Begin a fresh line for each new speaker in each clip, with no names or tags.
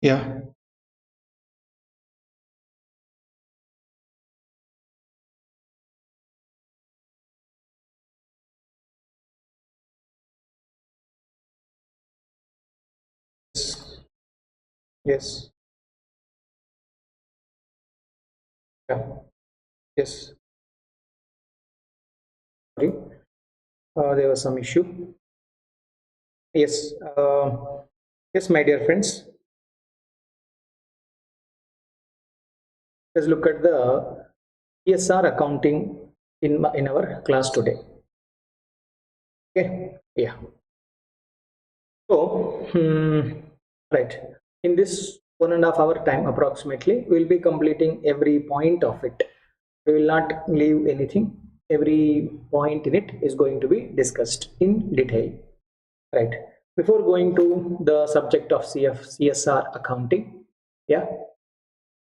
Yeah. Yes. Yeah. Yes. Sorry. There was some issue. Yes. Yes, my dear friends. Let's look at the CSR accounting in our class today. Okay. Yeah. So, right. In this 1.5 hour time, approximately, we'll be completing every point of it. We will not leave anything. Every point in it is going to be discussed in detail. Right. Before going to the subject of CSR accounting, yeah,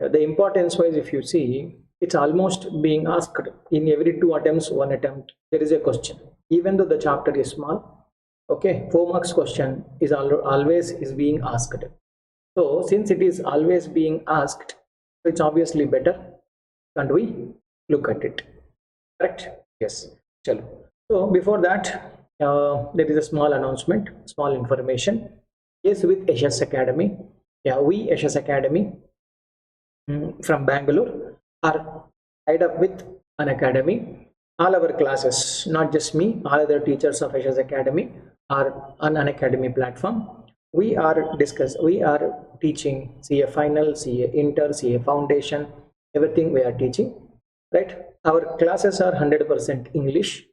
the importance wise, if you see, it's almost being asked in every 2 attempts, 1 attempt, there is a question. Even though the chapter is small, okay, 4 marks question is always is being asked. So since it is always being asked, it's obviously better. Can't we look at it? Correct? Yes. Chalo. So before that, there is a small announcement, small information. Yes, with HS Academy. Yeah, we HS Academy from Bangalore are tied up with an academy. All our classes, not just me, all other teachers of HS Academy are on an academy platform. We are teaching CA Final, CA Inter, CA Foundation, everything we are teaching, right? Our classes are 100% English,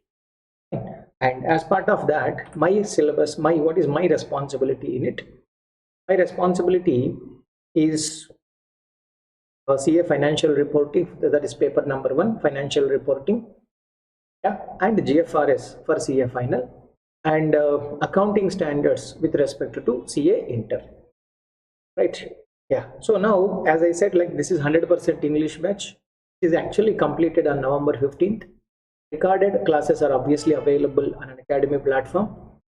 and as part of that, my syllabus, my what is my responsibility in it? My responsibility is CA financial reporting, that is paper number 1, financial reporting, yeah, and GFRS for CA final, and accounting standards with respect to CA Inter, right? Yeah. So now, as I said, like this is 100% English batch. It is actually completed on November 15th. Recorded classes are obviously available on an academy platform.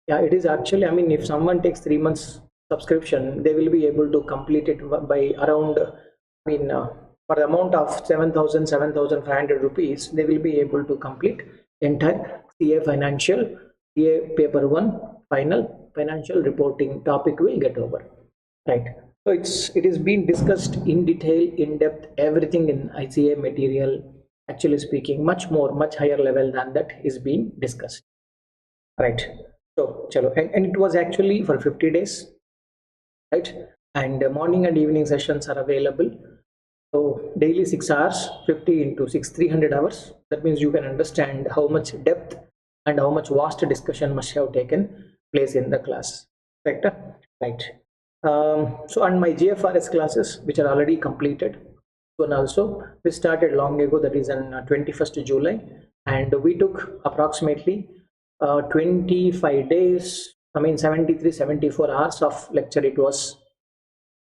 Yeah, it is actually, I mean, if someone takes 3 months subscription, they will be able to complete it by around, I mean, for the amount of 7,500 rupees, they will be able to complete entire CA financial, CA paper 1 final financial reporting topic will get over, right? So it is being discussed in detail, in depth, everything in ICA material. Actually speaking, much more, much higher level than that is being discussed, right? So chalo, and it was actually for 50 days, right? And morning and evening sessions are available. So daily 6 hours, 50 into 6, 300 hours. That means you can understand how much depth and how much vast discussion must have taken place in the class. Correct? Right. So on my GFRS classes, which are already completed, one also, we started long ago, that is on 21st July, and we took approximately 25 days, I mean 73, 74 hours of lecture it was.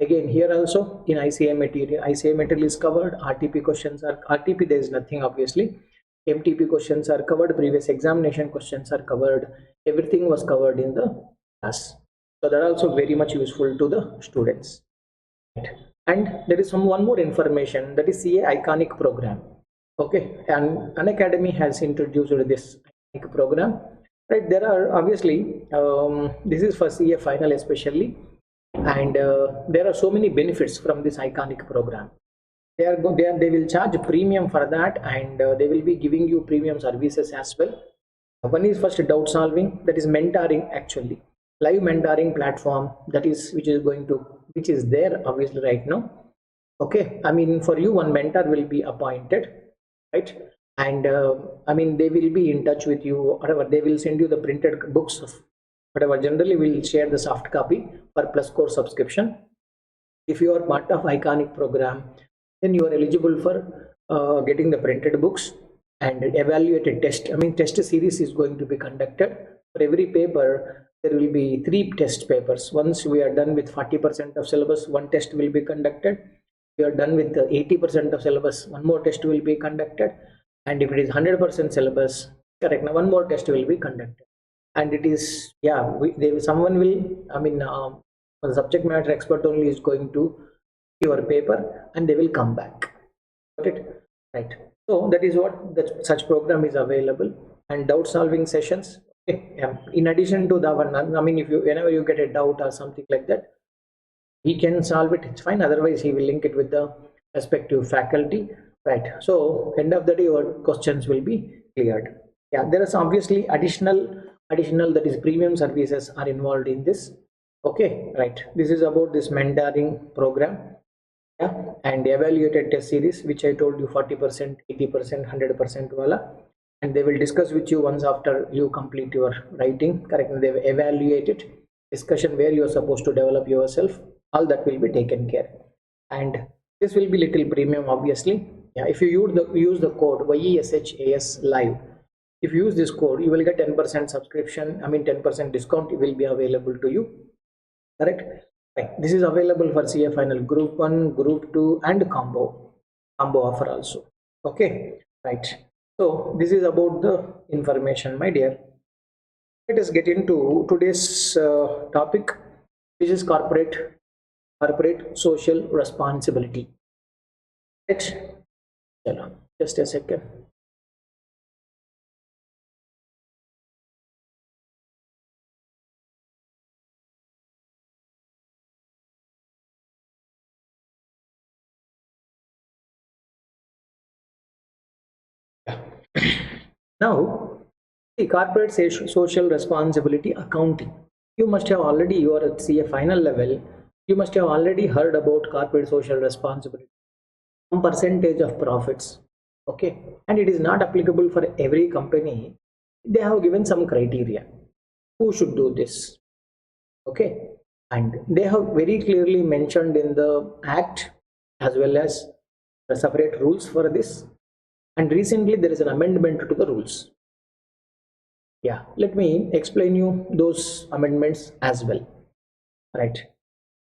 Again, here also in ICA material is covered. RTP questions are RTP. There is nothing obviously. MTP questions are covered. Previous examination questions are covered. Everything was covered in the class. So that also very much useful to the students. And there is one more information, that is CA Iconic program. Okay, and an academy has introduced this Iconic program. Right, there are obviously this is for CA final especially, and there are so many benefits from this Iconic program. They will charge a premium for that, and they will be giving you premium services as well. One is first doubt solving, that is mentoring, actually live mentoring platform, that is which is there obviously right now. Okay, I mean, for you one mentor will be appointed, right? And I mean, they will be in touch with you, whatever, they will send you the printed books of whatever. Generally we'll share the soft copy for plus course subscription. If you are part of Iconic program, then you are eligible for getting the printed books and evaluated test. I mean, test series is going to be conducted for every paper. There will be 3 test papers. Once we are done with 40% of syllabus, one test will be conducted. We are done with 80% of syllabus, one more test will be conducted. And if it is 100% syllabus, correct, now one more test will be conducted. And it is, yeah, someone will, I mean, The subject matter expert only is going to your paper and they will come back. Got it? Right. So that is what such program is available. And doubt solving sessions. Okay. Yeah. In addition to that one, I mean, if you whenever you get a doubt or something like that, he can solve it, it's fine. Otherwise, he will link it with the respective faculty. Right. So end of the day, your questions will be cleared. Yeah, there is obviously additional that is premium services are involved in this. Okay, right. This is about this mentoring program. Yeah, and evaluated test series, which I told you 40%, 80%, 100% wala, and they will discuss with you once after you complete your writing. Correct? They will evaluate it. Discussion where you are supposed to develop yourself. All that will be taken care, and this will be little premium, obviously. Yeah, if you use the code YESHAS live, if you use this code, you will get 10% subscription. I mean 10% discount will be available to you. Correct? Right. This is available for CA final group 1, group 2 and combo offer also. Okay, right. So this is about the information, my dear. Let us get into today's topic, which is corporate social responsibility. Right. Just a second. Now, the corporate social responsibility accounting. You must have already, you are at CA final level, you must have already heard about corporate social responsibility. Some percentage of profits. Okay. And it is not applicable for every company. They have given some criteria. Who should do this? Okay. And they have very clearly mentioned in the act as well as the separate rules for this. And recently there is an amendment to the rules. Yeah, let me explain you those amendments as well. Right.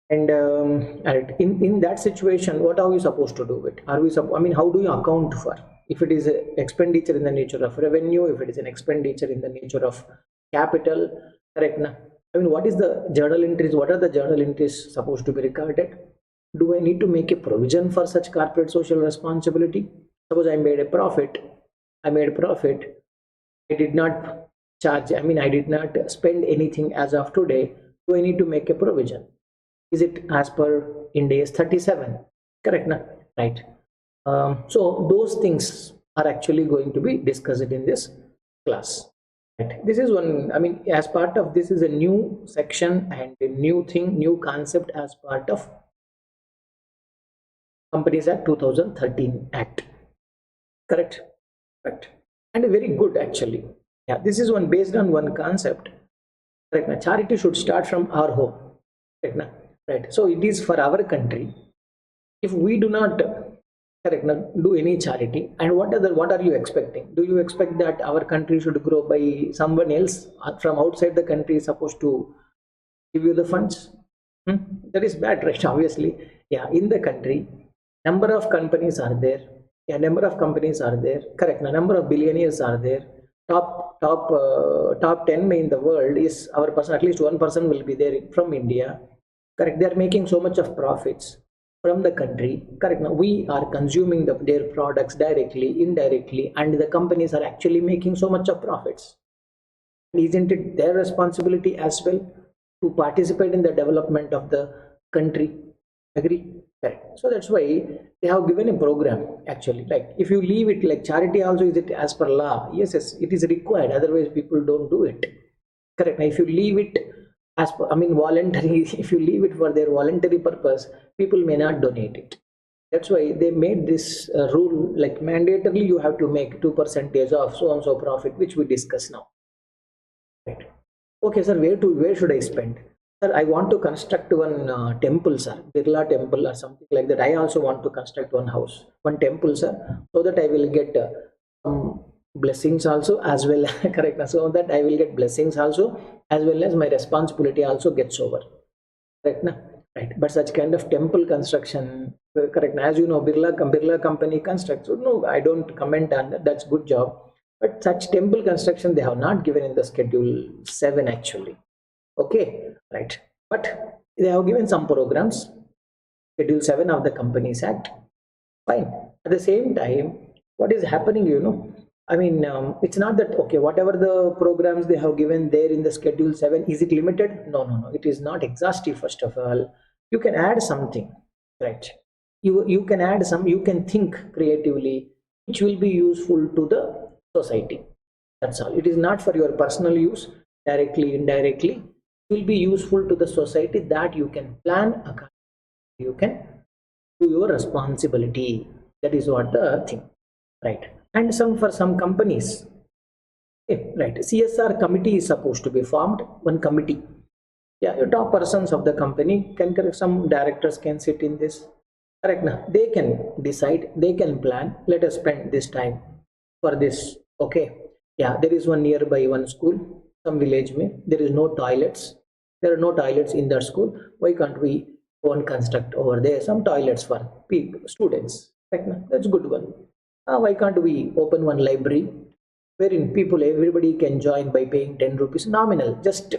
And in that situation, what are we supposed to do with? I mean, how do you account for? If it is an expenditure in the nature of revenue, if it is an expenditure in the nature of capital, correct? Na? I mean, what is the journal entries? What are the journal entries supposed to be recorded? Do I need to make a provision for such corporate social responsibility? Suppose I made a profit. I did not charge. I mean, I did not spend anything as of today. Do I need to make a provision? Is it as per Ind AS 37? Correct, na? Right. So those things are actually going to be discussed in this class. Right. This is one, I mean, as part of this is a new section and a new thing, new concept as part of Companies Act 2013 Act. Correct? Correct. And very good actually. Yeah, this is one based on one concept. Correct. Now, charity should start from our home. Correct. Now, right. So it is for our country. If we do not correct now, do any charity, and what are you expecting? Do you expect that our country should grow by someone else from outside the country is supposed to give you the funds? That is bad, right? Obviously, yeah. In the country, number of companies are there. Yeah, number of companies are there. Correct. Now, number of billionaires are there. Top 10 in the world is our person. At least one person will be there from India. Correct. They are making so much of profits from the country. Correct. Now we are consuming their products directly, indirectly, and the companies are actually making so much of profits. Isn't it their responsibility as well to participate in the development of the country? Agree? Correct. So that's why they have given a program actually. Like if you leave it like charity also, is it as per law? Yes, it is required. Otherwise, people don't do it. Correct. Now if you leave it as per, I mean, voluntary, if you leave it for their voluntary purpose, people may not donate it. That's why they made this rule like mandatorily you have to make 2% of so and so profit, which we discuss now. Right. Okay, sir, where should I spend? Sir, I want to construct one temple, sir, Birla temple or something like that. I also want to construct one house, one temple, sir, so that I will get some blessings also as well. Correct. So that I will get blessings also as well as my responsibility also gets over. Correct. Na? Right. But such kind of temple construction, correct. As you know, Birla company constructs. So no, I don't comment on that. That's good job. But such temple construction they have not given in the schedule 7 actually. Okay, right. But They have given some programs, Schedule 7 of the Companies Act. Fine. At the same time, what is happening, it's not that, okay, whatever the programs they have given there in the Schedule 7, is it limited? No, no, no. It is not exhaustive, first of all. You can add something, right? You can add some, you can think creatively, which will be useful to the society. That's all. It is not for your personal use, directly, indirectly. It will be useful to the society, that you can plan, you can do your responsibility. That is what the thing, right? And for some companies, okay, right, CSR committee is supposed to be formed, one committee. Yeah, your top persons of the company can, some directors can sit in this, correct? Now they can decide, they can plan, let us spend this time for this. Okay, yeah, there is one nearby one school, some village mein, there is no toilets, there are no toilets in that school. Why can't we go and construct over there some toilets for people, students? Right? That's good one. Why can't we open one library wherein people, everybody can join by paying 10 rupees nominal, just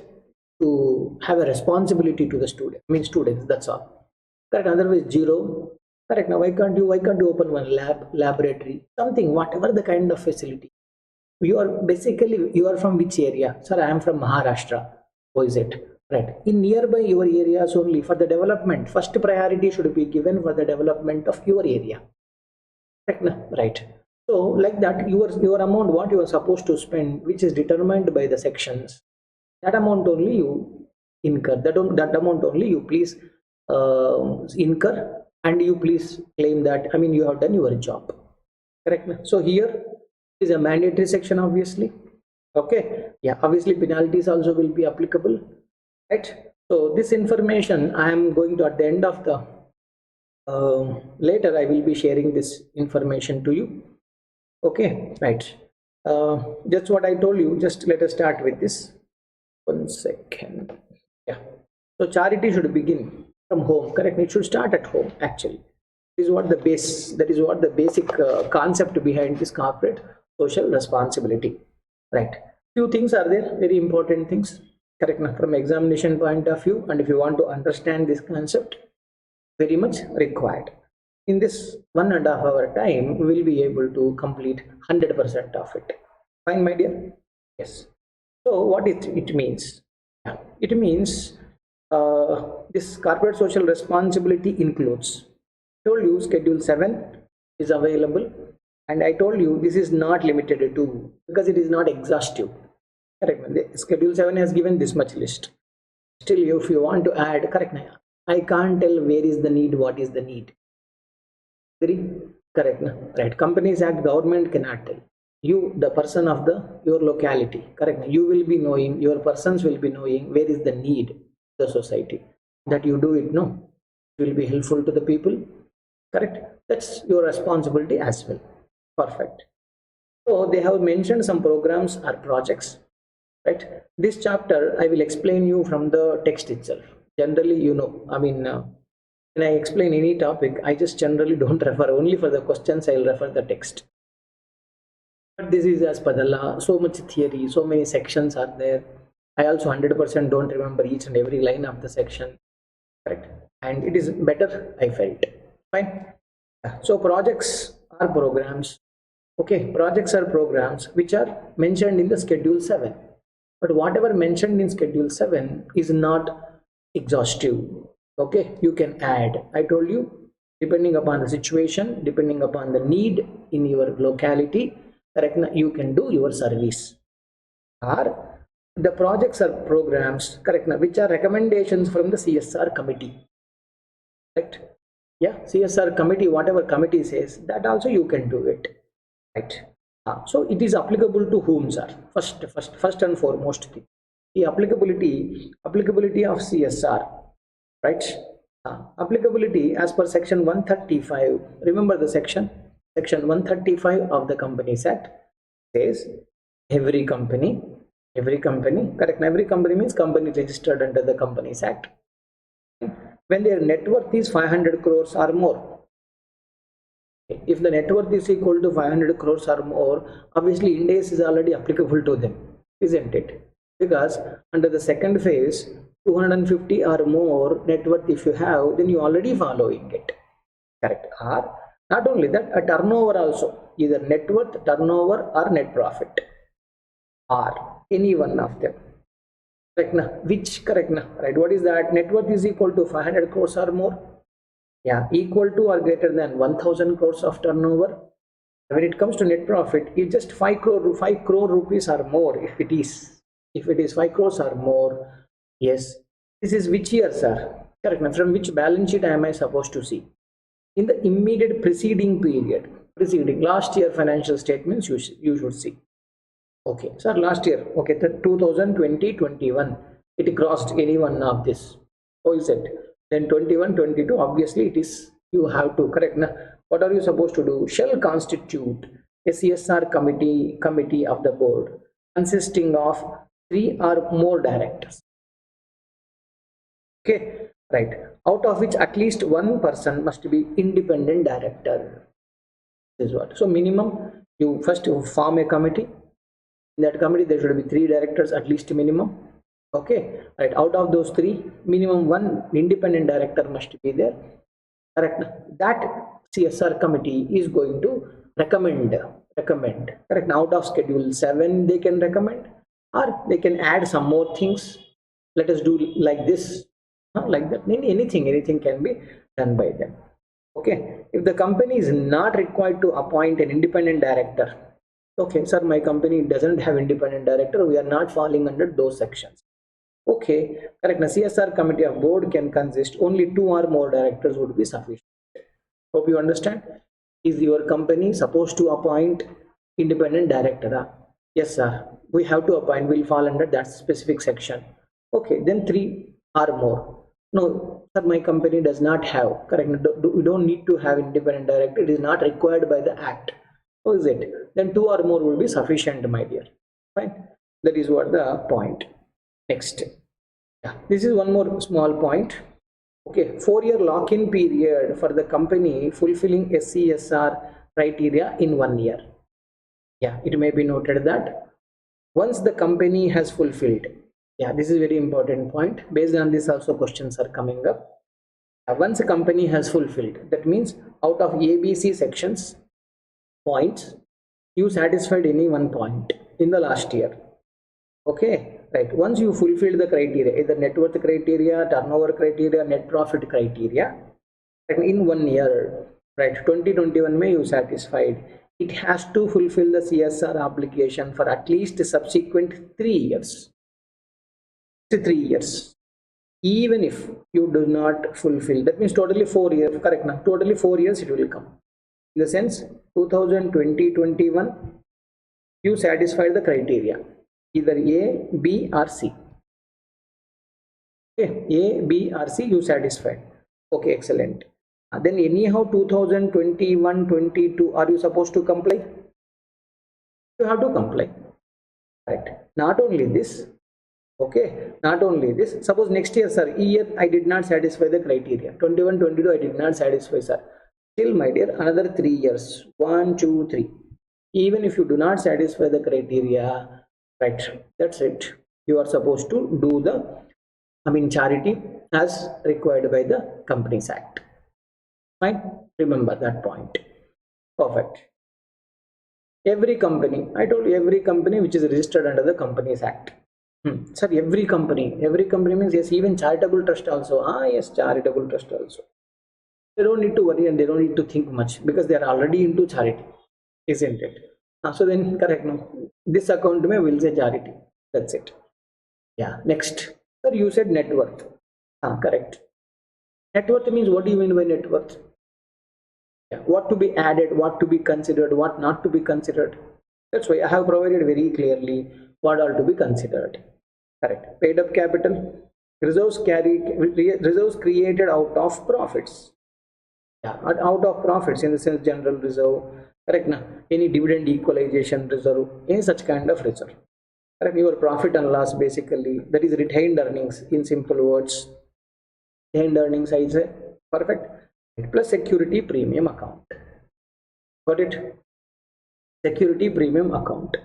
to have a responsibility to the student, students, that's all. Correct? Otherwise zero. Correct. Now why can't you open one laboratory, something, whatever the kind of facility. You are from which area? Sir, I am from Maharashtra. How is it? Right. In nearby your areas only, for the development, first priority should be given for the development of your area. Right. So like that, your amount, what you are supposed to spend, which is determined by the sections, that amount only you incur. That amount only you please incur, and you please claim that, you have done your job. Correct. So here is a mandatory section, obviously. Okay. Yeah. Obviously, penalties also will be applicable. Right. So this information I am going to, at the end of the later I will be sharing this information to you. Okay, right. Just what I told you, just let us start with this. 1 second. Yeah. So charity should begin from home, correct? It should start at home, actually. This is what the base, that is what the basic concept behind this corporate social responsibility, right? Few things are there, very important things, correct? From examination point of view, and if you want to understand this concept, very much required. In this 1.5 hour time, we will be able to complete 100% of it. Fine, my dear? Yes. So what it means? It means this corporate social responsibility includes, I told you Schedule 7 is available, and I told you this is not limited to, because it is not exhaustive. Correct. The Schedule 7 has given this much list. Still, if you want to add, correct, I can't tell where is the need, what is the need. Very correct, right? Companies Act, government cannot tell. You, the person of your locality, correct? You will be knowing, your persons will be knowing where is the need, the society, that you do it. No, it will be helpful to the people, correct? That's your responsibility as well. Perfect. So they have mentioned some programs or projects, right? This chapter I will explain you from the text itself. Generally, when I explain any topic, I just generally don't refer, only for the questions I'll refer the text. But this is as per the law, so much theory, so many sections are there. I also 100% don't remember each and every line of the section, correct? And it is better, I felt. Fine. So projects are programs. Okay, projects are programs which are mentioned in the Schedule 7. But whatever mentioned in Schedule 7 is not exhaustive. Okay, you can add. I told you, depending upon the situation, depending upon the need in your locality, correct, you can do your service. Or the projects are programs, correct, which are recommendations from the CSR committee. Correct? Yeah, CSR committee, whatever committee says, that also you can do it. Right? So it is applicable to whom, sir? First and foremost thing. The applicability of CSR. Right? Applicability as per section 135. Remember the section 135 of the Companies Act says every company, correct? Every company means company registered under the Companies Act, when their net worth is 500 crores or more. If the net worth is equal to 500 crores or more, obviously Ind AS is already applicable to them, isn't it? Because under the second phase, 250 or more net worth if you have, then you already following it, correct? Or not only that, a turnover also, either net worth, turnover or net profit, or any one of them, correct na? Which, correct na? Right, what is that? Net worth is equal to 500 crores or more, yeah, equal to or greater than 1000 crores of turnover. When it comes to net profit, it's just 5 crore rupees or more. If it is 5 crores or more, yes. This is which year, sir? Correct. Now, from which balance sheet am I supposed to see? In the immediate preceding period, preceding last year financial statements, you should see. Okay, sir, last year, okay, the 2020-21, it crossed any one of this. How is it? Then 21-22, obviously it is, you have to, correct na? What are you supposed to do? Shall constitute a CSR committee of the board consisting of 3 or more directors. Okay, right. Out of which at least one person must be independent director. This is what. So minimum, you first form a committee. In that committee there should be 3 directors at least minimum. Okay, right. Out of those 3, minimum one independent director must be there, correct? That CSR committee is going to recommend, correct? Out of schedule 7 they can recommend, or they can add some more things. Let us do like this, like that. Anything can be done by them. Okay, if the company is not required to appoint an independent director, okay, sir, my company doesn't have independent director, we are not falling under those sections. Okay, correct. Now, CSR committee of board can consist only 2 or more directors would be sufficient. Hope you understand. Is your company supposed to appoint independent director? Yes, sir. We have to appoint. Will fall under that specific section. Okay, then 3 or more. No, sir, my company does not have. Correct. We don't need to have independent director. It is not required by the act. How is it? Then 2 or more will be sufficient, my dear. Fine. That is what the point. Next, yeah, this is one more small point. Okay, 4-year lock-in period for the company fulfilling CSR criteria in 1 year. Yeah, it may be noted that once the company has fulfilled, yeah, this is very important point. Based on this also questions are coming up. Once a company has fulfilled, that means out of ABC sections points, you satisfied any one point in the last year. Okay, right. Once you fulfill the criteria, either net worth criteria, turnover criteria, net profit criteria, and in 1 year, right, 2021 may you satisfied, it has to fulfill the CSR obligation for at least subsequent 3 years. 3 years. Even if you do not fulfill, that means totally 4 years, correct now? Totally 4 years it will come. In the sense, 2020-21, you satisfied the criteria. Either A, B or C. Okay, A, B or C you satisfied. Okay, excellent. Then anyhow 2021-22 are you supposed to comply? You have to comply. Right. Not only this, okay, not only this, suppose next year, sir, year I did not satisfy the criteria. 21-22 I did not satisfy, sir. Still, my dear, another 3 years. 1, 2, 3. Even if you do not satisfy the criteria, right, that's it, you are supposed to do the charity as required by the Companies Act. Fine, remember that point. Perfect. Every company, I told you, every company which is registered under the Companies Act. Sir, every company means yes, even charitable trust also. Yes, charitable trust also. They don't need to worry and they don't need to think much because they are already into charity, isn't it? So then, correct, no, this account may will say charity, that's it. Yeah, next, sir, you said net worth. Correct. Net worth means, what do you mean by net worth? Yeah, what to be added, what to be considered, what not to be considered. That's why I have provided very clearly what all to be considered. Correct. Paid up capital, reserves created out of profits. Yeah, out of profits, in the sense general reserve, correct na? Any dividend equalization reserve, any such kind of reserve, correct? Your profit and loss, basically, that is retained earnings, in simple words. Retained earnings, I say. Perfect. Plus security premium account. Got it? Security premium account.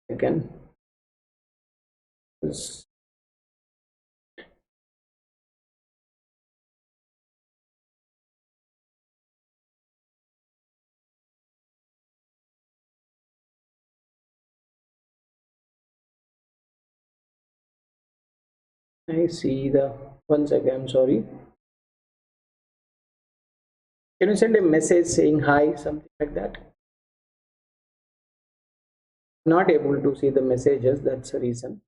Again, I see the, one second, I'm sorry. Can you send a message saying hi, something like that? Not able to see the messages, that's the reason.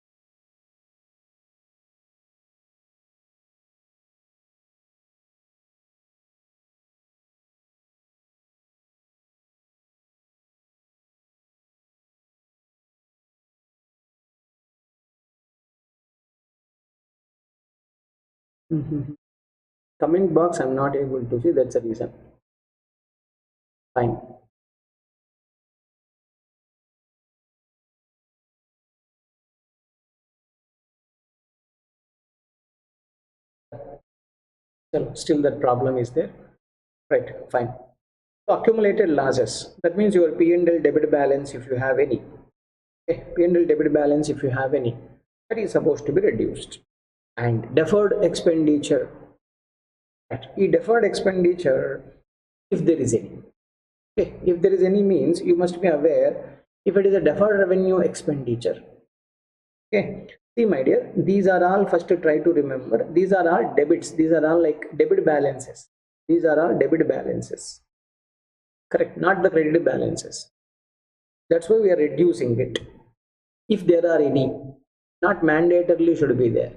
Mhm. Comment box I'm not able to see, that's the reason. Fine. Still that problem is there. Right, fine. So accumulated losses, that means your P&L debit balance if you have any. Okay, P&L debit balance if you have any, that is supposed to be reduced. And deferred expenditure, right? Deferred expenditure, if there is any. Okay, if there is any means you must be aware if it is a deferred revenue expenditure. Okay, see my dear, these are all, first to try to remember, these are all debits, these are all like debit balances, these are all debit balances, correct, not the credit balances. That's why we are reducing it. If there are any, not mandatorily should be there,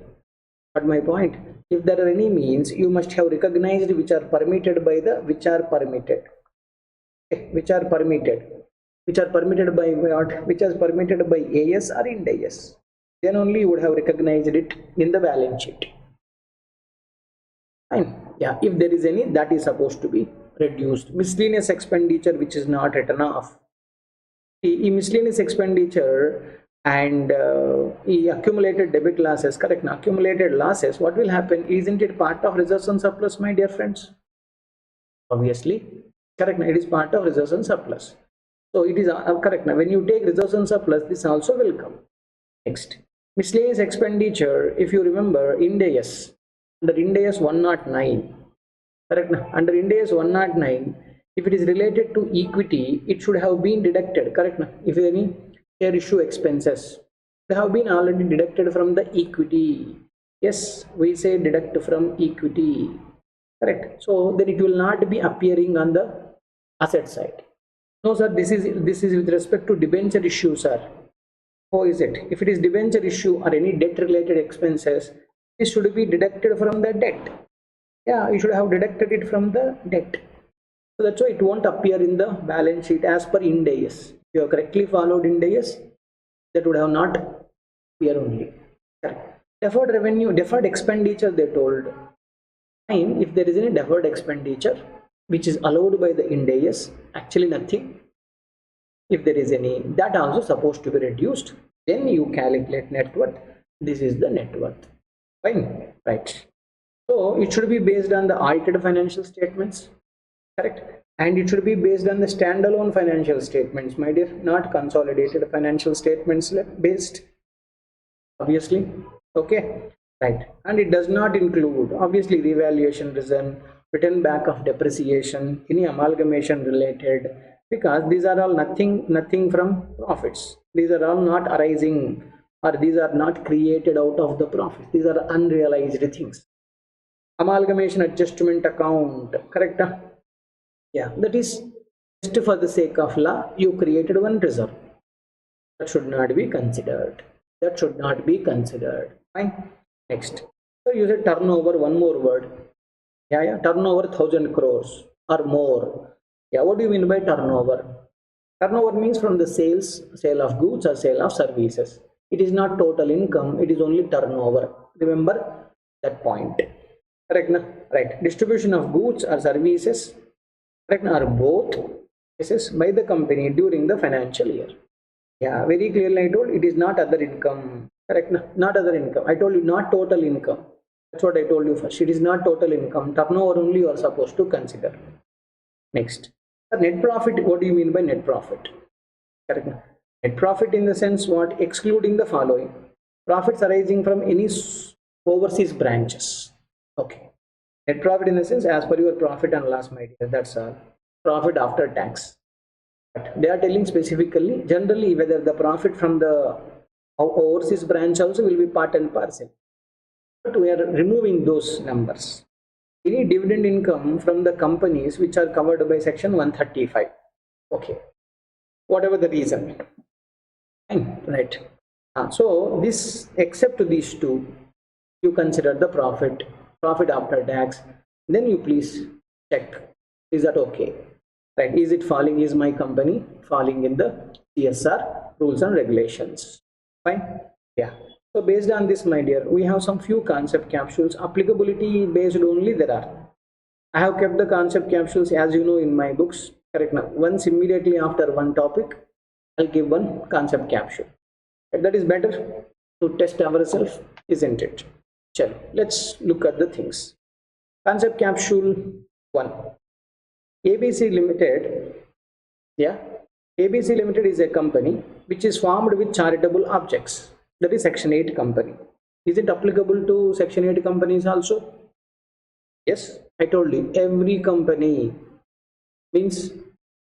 but my point, if there are any means you must have recognized which are permitted by the, which are permitted, okay, which are permitted, which are permitted by what, which is permitted by AS or Ind AS, then only you would have recognized it in the balance sheet. Fine. Yeah, if there is any, that is supposed to be reduced. Miscellaneous expenditure which is not written off, miscellaneous expenditure and accumulated debit losses, correct? Now accumulated losses, what will happen, isn't it part of reserves and surplus, my dear friends? Obviously, correct. Now it is part of reserves and surplus, so it is correct. Now when you take reserves and surplus, this also will come. Next, miscellaneous expenditure, if you remember Ind AS, under Ind AS 109, correct. Now under Ind AS 109, if it is related to equity, it should have been deducted, correct. Now if any share issue expenses, they have been already deducted from the equity. Yes, we say deduct from equity, correct. So then it will not be appearing on the asset side. No sir, this is with respect to debenture issue, sir. How is it? If it is debenture issue or any debt related expenses, this should be deducted from the debt. Yeah, you should have deducted it from the debt. So that's why it won't appear in the balance sheet as per Ind AS. If you have correctly followed Ind AS, that would have not appear only. Correct. Deferred revenue, deferred expenditure, they told. Fine, if there is any deferred expenditure which is allowed by the Ind AS, actually nothing. If there is any, that also supposed to be reduced, then you calculate net worth. This is the net worth. Fine, right. So it should be based on the audited financial statements, correct, and it should be based on the standalone financial statements, my dear, not consolidated financial statements based, obviously. Okay, right. And it does not include obviously revaluation reason, written back of depreciation, any amalgamation related, because these are all nothing from profits. These are all not arising, or these are not created out of the profit. These are unrealized things. Amalgamation adjustment account, correct? Yeah, that is just for the sake of law, you created one reserve. That should not be considered. That should not be considered. Fine. Next. So you said turnover, one more word. Yeah, turnover 1,000 crores or more. Yeah, what do you mean by turnover? Turnover means from the sale of goods or sale of services. It is not total income, it is only turnover. Remember that point. Correct, na? Right. Distribution of goods or services, correct, na? Are both cases by the company during the financial year. Yeah, very clearly I told it is not other income. Correct, na? Not other income. I told you not total income. That's what I told you first. It is not total income. Turnover only you are supposed to consider. Next. Net profit, what do you mean by net profit? Correct. Net profit in the sense what? Excluding the following. Profits arising from any overseas branches. Okay. Net profit in the sense as per your profit and loss, my dear. That's all. Profit after tax. But they are telling specifically, generally, whether the profit from the overseas branch also will be part and parcel. but we are removing those numbers. Any dividend income from the companies which are covered by section 135. Okay, whatever the reason. Fine, right. So this, except these two, you consider the profit after tax, then you please check, is that okay, right? Is it falling, is my company falling in the CSR rules and regulations? Fine. Yeah. So based on this, my dear, we have some few concept capsules. Applicability based only there are. I have kept the concept capsules as you know in my books. Correct. Now once immediately after one topic, I'll give one concept capsule. That is better to test ourselves, isn't it? Chalo, let's look at the things. Concept capsule 1. ABC Limited. Yeah. ABC Limited is a company which is formed with charitable objects. That is section 8 company. Is it applicable to section 8 companies also? Yes, I told you every company means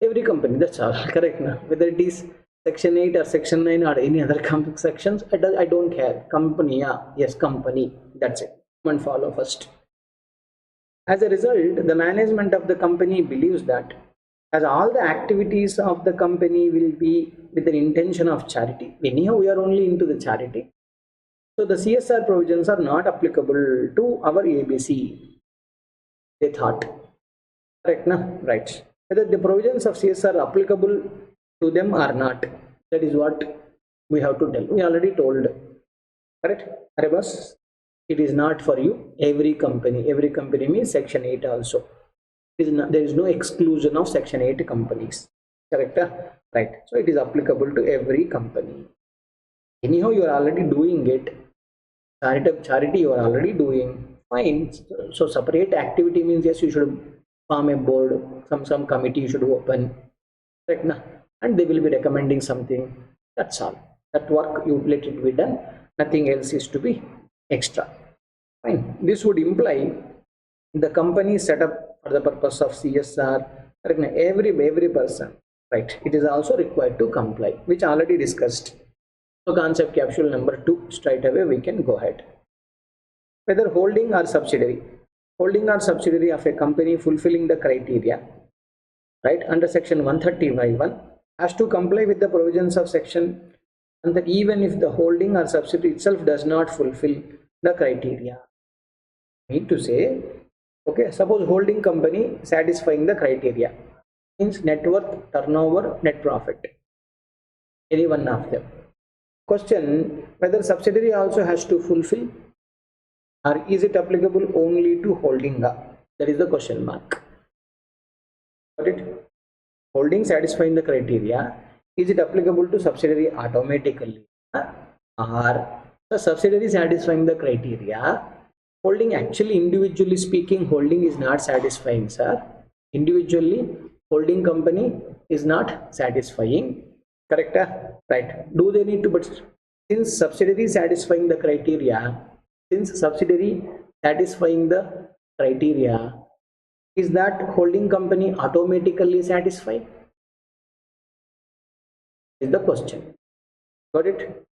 every company, that's all. Correct now. Whether it is section 8 or section 9 or any other sections, I don't care. Company, yeah, yes, company, that's it. One follow first. As a result, the management of the company believes that as all the activities of the company will be with an intention of charity. Anyhow, we are only into the charity. So the CSR provisions are not applicable to our ABC. They thought. Correct, na? Right. Whether the provisions of CSR are applicable to them or not, that is what we have to tell. We already told. Correct? Arabas, it is not for you. Every company means section 8 also. There is no exclusion of section 8 companies. Correct? Right. So it is applicable to every company. Anyhow, you are already doing it. Charity you are already doing. Fine. So separate activity means yes, you should form a board, some committee you should open. Right? And they will be recommending something. That's all. That work you let it be done. Nothing else is to be extra. Fine. This would imply the company set up for the purpose of CSR. Every person, right? It is also required to comply, which already discussed. So concept capsule number 2, straight away we can go ahead. Whether holding or subsidiary of a company fulfilling the criteria, right, under section 130(1) has to comply with the provisions of section, and that even if the holding or subsidiary itself does not fulfill the criteria. Need to say, okay, suppose holding company satisfying the criteria means net worth, turnover, net profit, any one of them. Question, whether subsidiary also has to fulfill, or is it applicable only to holding? That is the question mark. Got it? Holding satisfying the criteria, is it applicable to subsidiary automatically, or the subsidiary satisfying the criteria? Holding, actually individually speaking, holding is not satisfying, sir. Individually holding company is not satisfying. Correct? Right. Do they need to, but since subsidiary satisfying the criteria, is that holding company automatically satisfied? Is the question. Got it?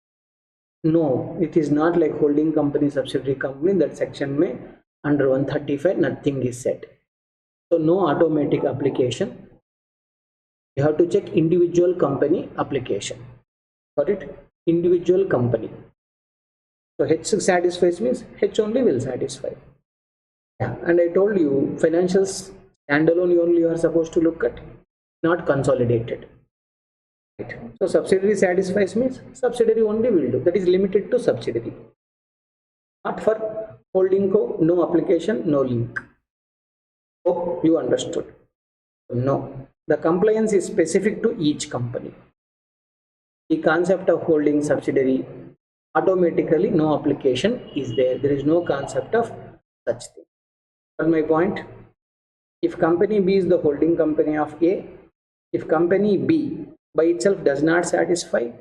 No, it is not like holding company, subsidiary company. That section may under 135 nothing is said. So no automatic application. You have to check individual company application. Got it? Individual company. So H satisfies means H only will satisfy. Yeah, and I told you financials standalone only you are supposed to look at, not consolidated. Right. So subsidiary satisfies means subsidiary only will do. That is limited to subsidiary. Not for holding co, no application, no link. Oh, you understood. No. The compliance is specific to each company. The concept of holding subsidiary, automatically no application is there. There is no concept of such thing. But my point, if company B is the holding company of A, if company B by itself does not satisfy,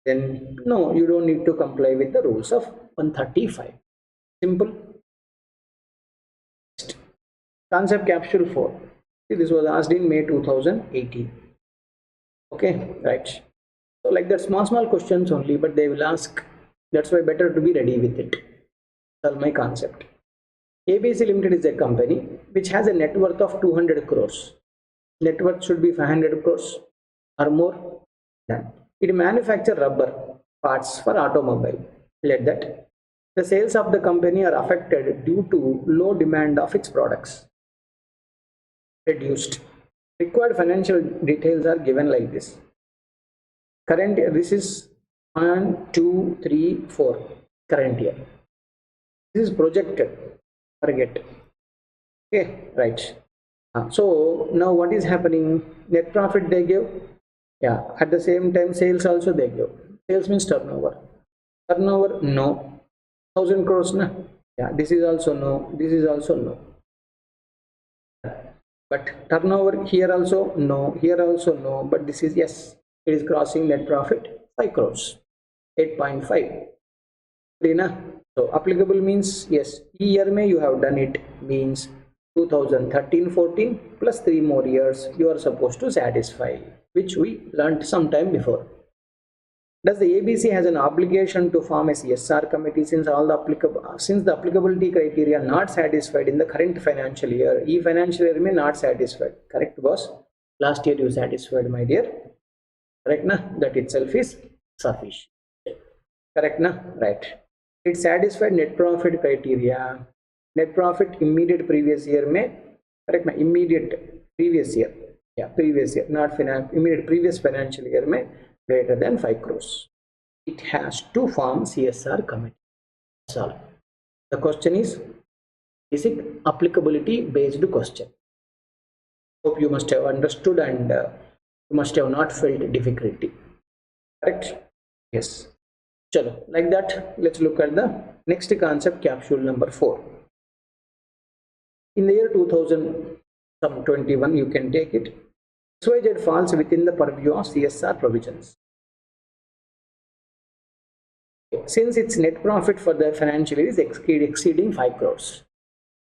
then no, you don't need to comply with the rules of 135. Simple. Concept capsule 4. See, this was asked in May 2018. Okay, right. So like that, small questions only, but they will ask. That's why better to be ready with it. Solve my concept. ABC Limited is a company which has a net worth of 200 crores. Net worth should be 500 crores or more. It manufactures rubber parts for automobile. Let that. The sales of the company are affected due to low demand of its products. Reduced. Required financial details are given like this. Current year, this is 1, 2, 3, 4. Current year. This is projected. Forget. Okay, right. So now what is happening? Net profit they give. Yeah, at the same time sales also they give. Sales means turnover. Turnover, no. 1,000 crores, na? Yeah, this is also no. This is also no. But turnover here also no. Here also no. But this is yes. It is crossing net profit 5 crores. 8.5. So applicable means yes. Year may you have done it means 2013-14 plus 3 more years you are supposed to satisfy, which we learned sometime before. Does the ABC has an obligation to form a CSR committee since the applicability criteria not satisfied in the current financial year? Financial year may not satisfied. Correct, boss? Last year you satisfied, my dear. Correct, na? That itself is sufficient. Correct, na? Right. It satisfied net profit criteria. Net profit immediate previous year may, correct, na? Immediate previous year. Yeah, previous year, not immediate previous financial year may greater than 5 crores. It has to form CSR committee. That's all. The question is basic applicability based question. Hope you must have understood and you must have not felt difficulty. Correct? Yes. Chalo, like that, let's look at the next concept, capsule number 4. In the year 2021, you can take it. XYZ falls within the purview of CSR provisions. Since its net profit for the financial year is exceeding 5 crores,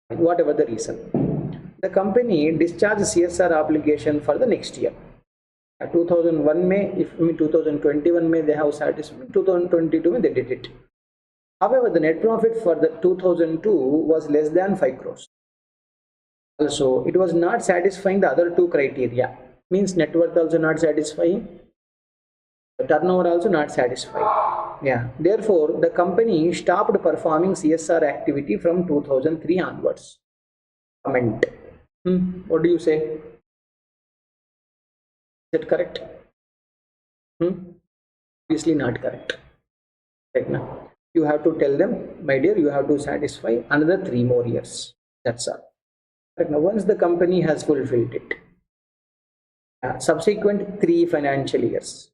whatever the reason, the company discharges CSR obligation for the next year. 2001 May, if 2021 May they have satisfied, 2022 May they did it. However, the net profit for the 2002 was less than 5 crores. Also, it was not satisfying the other two criteria. Means net worth also not satisfying, turnover also not satisfying. Yeah. Therefore, the company stopped performing CSR activity from 2003 onwards. Comment. What do you say? Is it correct? Obviously not correct. Right now, you have to tell them, my dear, you have to satisfy another 3 more years. That's all. Right now, once the company has fulfilled it, subsequent 3 financial years,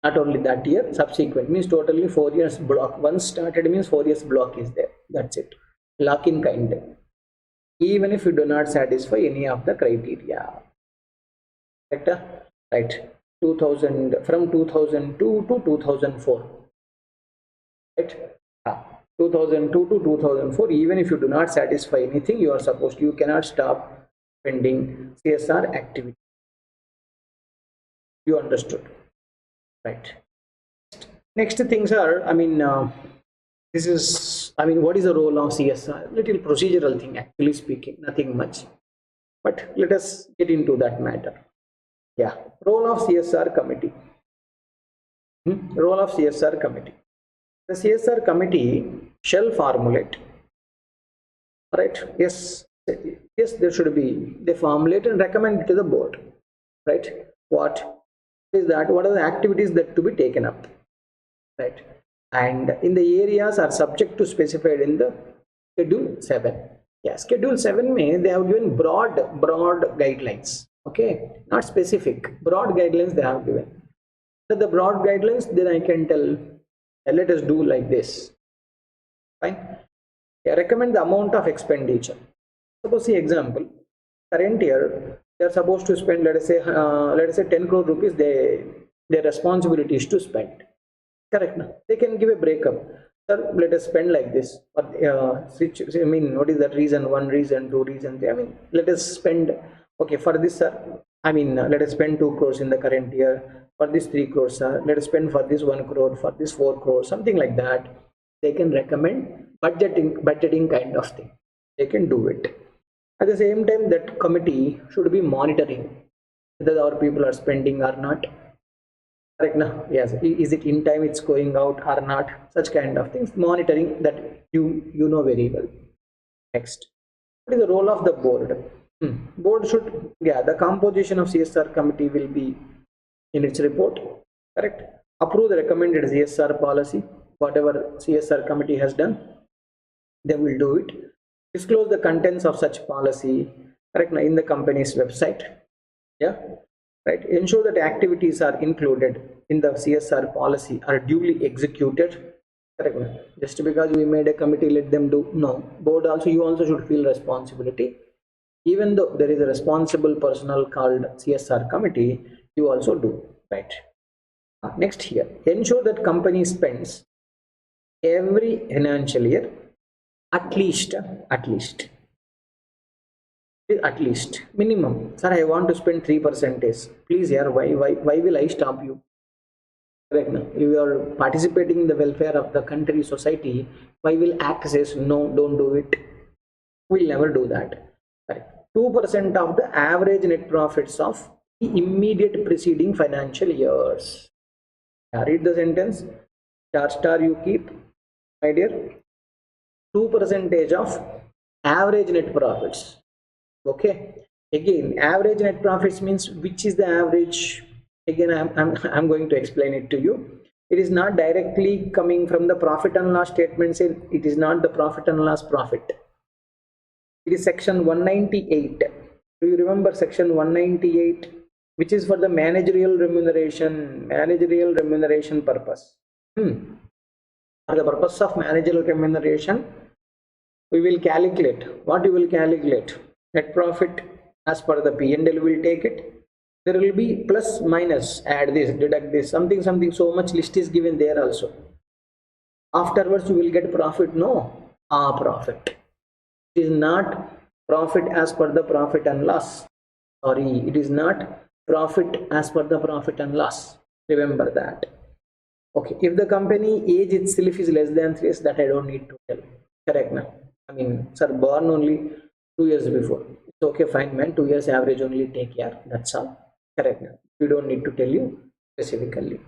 not only that year, subsequent means totally 4 years block. Once started means 4 years block is there. That's it. Lock-in kind. Even if you do not satisfy any of the criteria. Right. 2000 from 2002 to 2004. Right. 2002 to 2004. Even if you do not satisfy anything, you are supposed. You cannot stop pending CSR activity. You understood, right? Next things are, this is, what is the role of CSR? Little procedural thing, actually speaking, nothing much, but let us get into that matter. Yeah, role of CSR committee. Role of CSR committee. The CSR committee shall formulate. Right? Yes, there should be. They formulate and recommend it to the board. Right? What is that? What are the activities that to be taken up? Right? And in the areas are subject to specified in the Schedule 7. Yeah, Schedule 7 may they have given broad guidelines. Okay, not specific. Broad guidelines they have given. So the broad guidelines, then I can tell, let us do like this. Fine. Yeah, recommend the amount of expenditure. Suppose the example, current year they are supposed to spend, let us say 10 crore rupees. Their responsibility is to spend. Correct. No? They can give a breakup. Sir, let us spend like this. What is that reason? 1 reason, 2 reasons. Let us spend. Okay, for this, sir. Let us spend 2 crores in the current year. For this 3 crores, sir. Let us spend for this 1 crore. For this 4 crores. Something like that. they can recommend budgeting kind of thing. They can do it. At the same time, that committee should be monitoring whether our people are spending or not. Correct? No? Yes. Is it in time? It's going out or not? Such kind of things. Monitoring that you know very well. Next, what is the role of the board? Board should, yeah, the composition of CSR committee will be in its report. Correct. Approve the recommended CSR policy. Whatever CSR committee has done, they will do it. Disclose the contents of such policy, correct, in the company's website. Yeah, right. Ensure that activities are included in the CSR policy are duly executed. Correct. Just because we made a committee, let them do. No, board also, you also should feel responsibility. Even though there is a responsible personnel called CSR committee, you also do, right? Next here, ensure that company spends every financial year at least minimum. Sir, I want to spend 3%. Please, yeah, why will I stop you? Correct. No? You are participating in the welfare of the country, society. Why will act says no, don't do it? We'll never do that. Right. 2% of the average net profits of the immediate preceding financial years. Read the sentence. Star you keep, my dear. 2% of average net profits. Okay. Again, average net profits means which is the average. Again, I'm going to explain it to you. It is not directly coming from the profit and loss statement. It is not the profit and loss profit. It is section 198. Do you remember section 198, which is for the managerial remuneration purpose? For the purpose of managerial remuneration, we will calculate. What you will calculate? Net profit as per the P&L will take it. There will be plus minus, add this, deduct this, something, so much list is given there also. Afterwards you will get profit, no, profit. It is not profit as per the profit and loss. Sorry, it is not profit as per the profit and loss. Remember that. Okay, if the company age itself is less than 3 years, that I don't need to tell. Correct, na? I mean, sir, born only 2 years before. It's okay, fine, man. 2 years average only take care. That's all. Correct, na? We don't need to tell you specifically.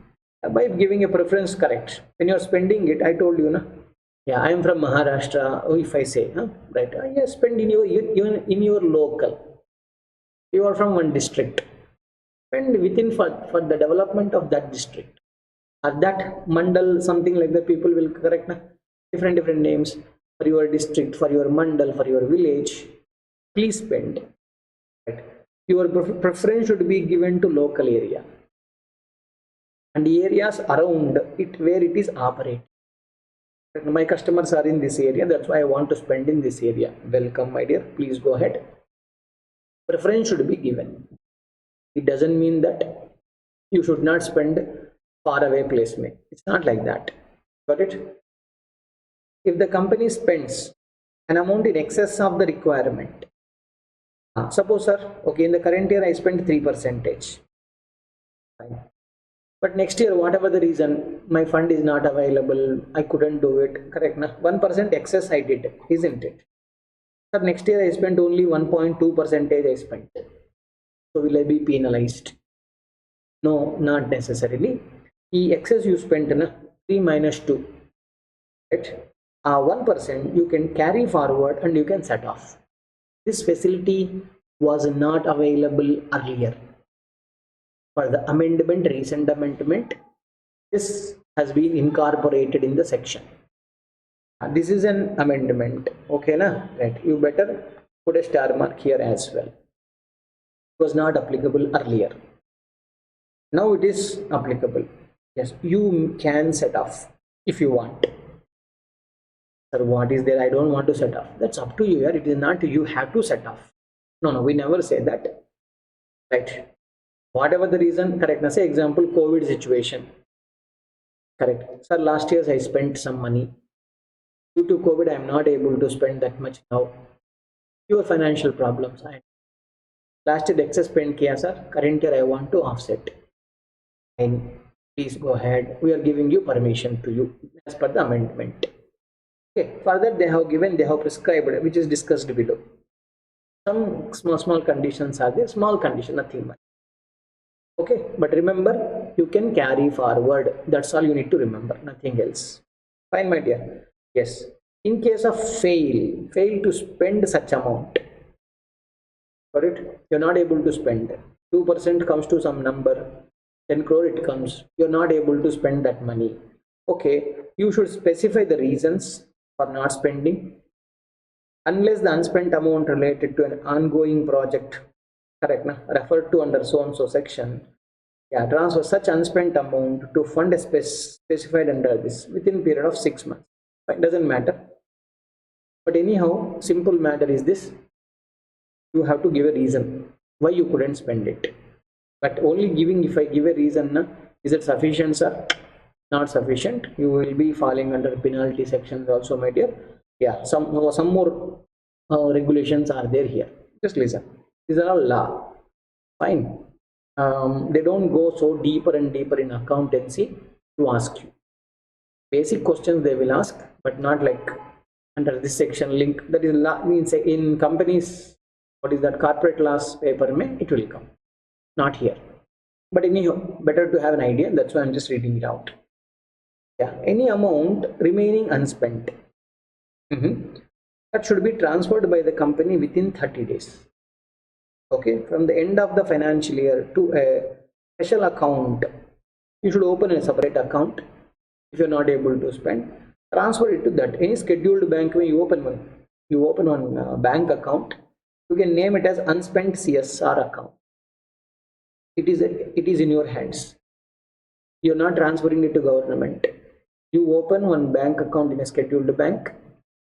By giving a preference, correct. When you're spending it, I told you, na? Yeah, I am from Maharashtra. If I say, right? Yes, spend in your local. You are from one district. Spend within for the development of that district. That mandal, something like that, people will correct, na? Different names for your district, for your mandal, for your village. Please spend. Right? Your preference should be given to local area and the areas around it where it is operated. My customers are in this area, that's why I want to spend in this area. Welcome, my dear. Please go ahead. Preference should be given. It doesn't mean that you should not spend far away placement. It's not like that. Got it? If the company spends an amount in excess of the requirement, suppose, sir, okay, in the current year I spent 3%. Fine. But next year, whatever the reason, my fund is not available, I couldn't do it, correct? Na? 1% excess I did, isn't it? Sir, next year I spent only 1.2% I spent. So will I be penalized? No, not necessarily. The excess you spent, na, 3 minus 2, right? 1% you can carry forward and you can set off. This facility was not available earlier. For the amendment, recent amendment, this has been incorporated in the section. This is an amendment, okay, na? Right? You better put a star mark here as well. It was not applicable earlier. Now it is applicable. Yes, you can set off if you want. Sir, what is there? I don't want to set off. That's up to you. It is not you have to set off. No, we never say that. Right? Whatever the reason, correct. Now, say example, COVID situation. Correct. Sir, last year I spent some money. Due to COVID, I am not able to spend that much now. Your financial problems. Last year excess spent kiya, sir. Current year I want to offset. And please go ahead. We are giving you permission to you as per the amendment. Okay, further they have prescribed, which is discussed below. Some small conditions are there, small condition, nothing much. Okay, but remember, you can carry forward. That's all you need to remember, nothing else. Fine, my dear. Yes. In case of fail to spend such amount, got it? You're not able to spend. 2% comes to some number, 10 crore it comes. You're not able to spend that money. Okay, you should specify the reasons for not spending. Unless the unspent amount related to an ongoing project, correct, na? Referred to under so and so section. Yeah, transfer such unspent amount to fund specified under this within period of 6 months. It doesn't matter. But anyhow, simple matter is this: you have to give a reason why you couldn't spend it. But only giving, if I give a reason, is it sufficient, sir? Not sufficient. You will be falling under penalty sections also, my dear. Yeah, some more regulations are there here. Just listen. These are all law. Fine. They don't go so deeper and deeper in accountancy to ask you. Basic questions they will ask, but not like under this section link. That is law, means in companies, what is that, corporate laws paper mein it will come, not here. But anyhow, better to have an idea. That's why I'm just reading it out. Yeah, any amount remaining unspent, that should be transferred by the company within 30 days. Okay, from the end of the financial year to a special account. You should open a separate account. If you're not able to spend, transfer it to that. Any scheduled bank, when you open one bank account, you can name it as unspent CSR account. It is in your hands. You're not transferring it to government. You open one bank account in a scheduled bank,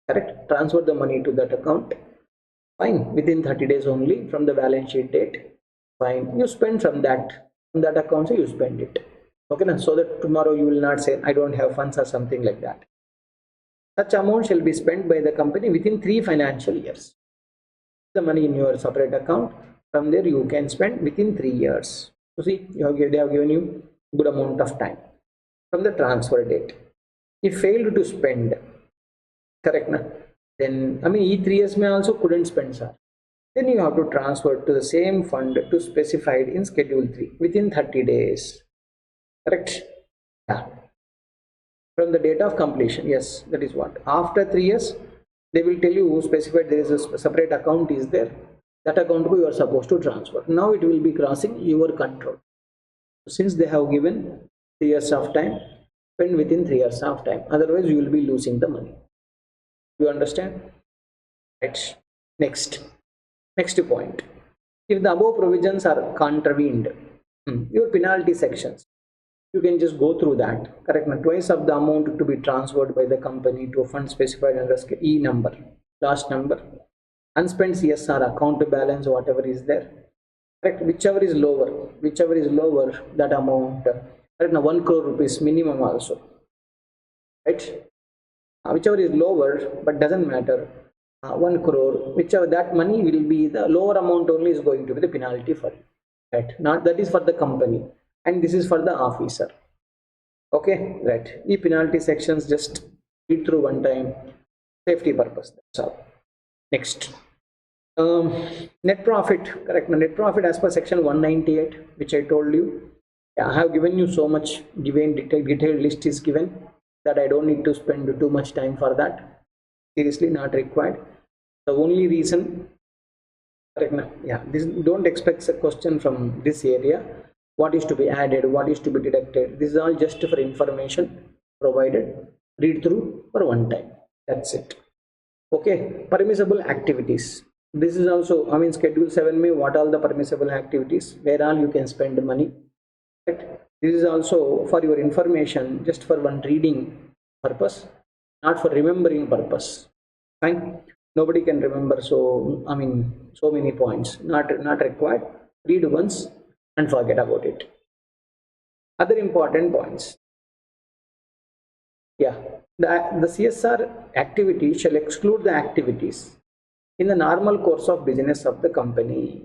correct? Transfer the money to that account. Fine, within 30 days only from the balance sheet date. Fine, you spend from that account, so you spend it. Okay, now, so that tomorrow you will not say I don't have funds or something like that. Such amount shall be spent by the company within 3 financial years. The money in your separate account, from there you can spend within 3 years. So see, they have given you good amount of time from the transfer date. If failed to spend, correct na? Then, I mean, E3S may also couldn't spend, sir. Then you have to transfer to the same fund to specified in Schedule 3 within 30 days. Correct? Yeah. From the date of completion, yes, that is what. After 3 years, they will tell you specified there is a separate account is there. That account you are supposed to transfer. Now it will be crossing your control. Since they have given 3 years of time, spend within 3 years of time. Otherwise, you will be losing the money. You understand? Right. Next point. If the above provisions are contravened, your penalty sections, you can just go through that. Correct? Now, twice of the amount to be transferred by the company to a fund specified under E number, last number, unspent CSR account balance, whatever is there. Correct? Whichever is lower, that amount. Correct? Now, 1 crore rupees minimum also. Right? Whichever is lower, but doesn't matter. 1 crore, whichever, that money will be the lower amount only is going to be the penalty for you. Right? Not that is for the company, and this is for the officer. Okay, right. The penalty sections just read through one time, safety purpose. That's all. Next, net profit. Correct. Net profit as per section 198, which I told you. Yeah, I have given you so much. Given detailed list is given that I don't need to spend too much time for that. Seriously, not required. The only reason, correct, yeah, this, don't expect a question from this area. What is to be added, what is to be deducted, this is all just for information provided. Read through for one time, that's it. Okay, permissible activities. This is also, I mean, schedule 7 may what all the permissible activities, where all you can spend money. Right? This is also for your information, just for one reading purpose, not for remembering purpose. Fine, nobody can remember, so I mean, so many points, not required. Read once and forget about it. Other important points. Yeah, the CSR activity shall exclude the activities in the normal course of business of the company.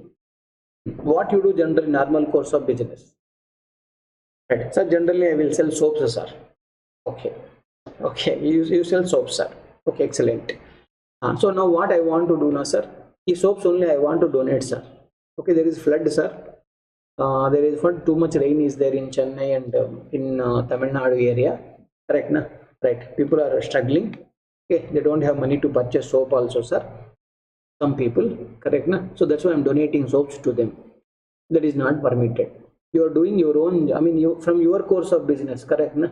What you do generally normal course of business? Right. So generally I will sell soaps, sir. Okay. You sell soaps, sir. Okay, excellent. So now what I want to do now, sir, is soaps only I want to donate, sir. Okay, there is flood, sir. There is flood, too much rain is there in Chennai and in Tamil Nadu area. Correct, na? Right. People are struggling. Okay, they don't have money to purchase soap also, sir. Some people, correct, na? So that's why I'm donating soaps to them. That is not permitted. You are doing your own, I mean, you from your course of business, correct, na?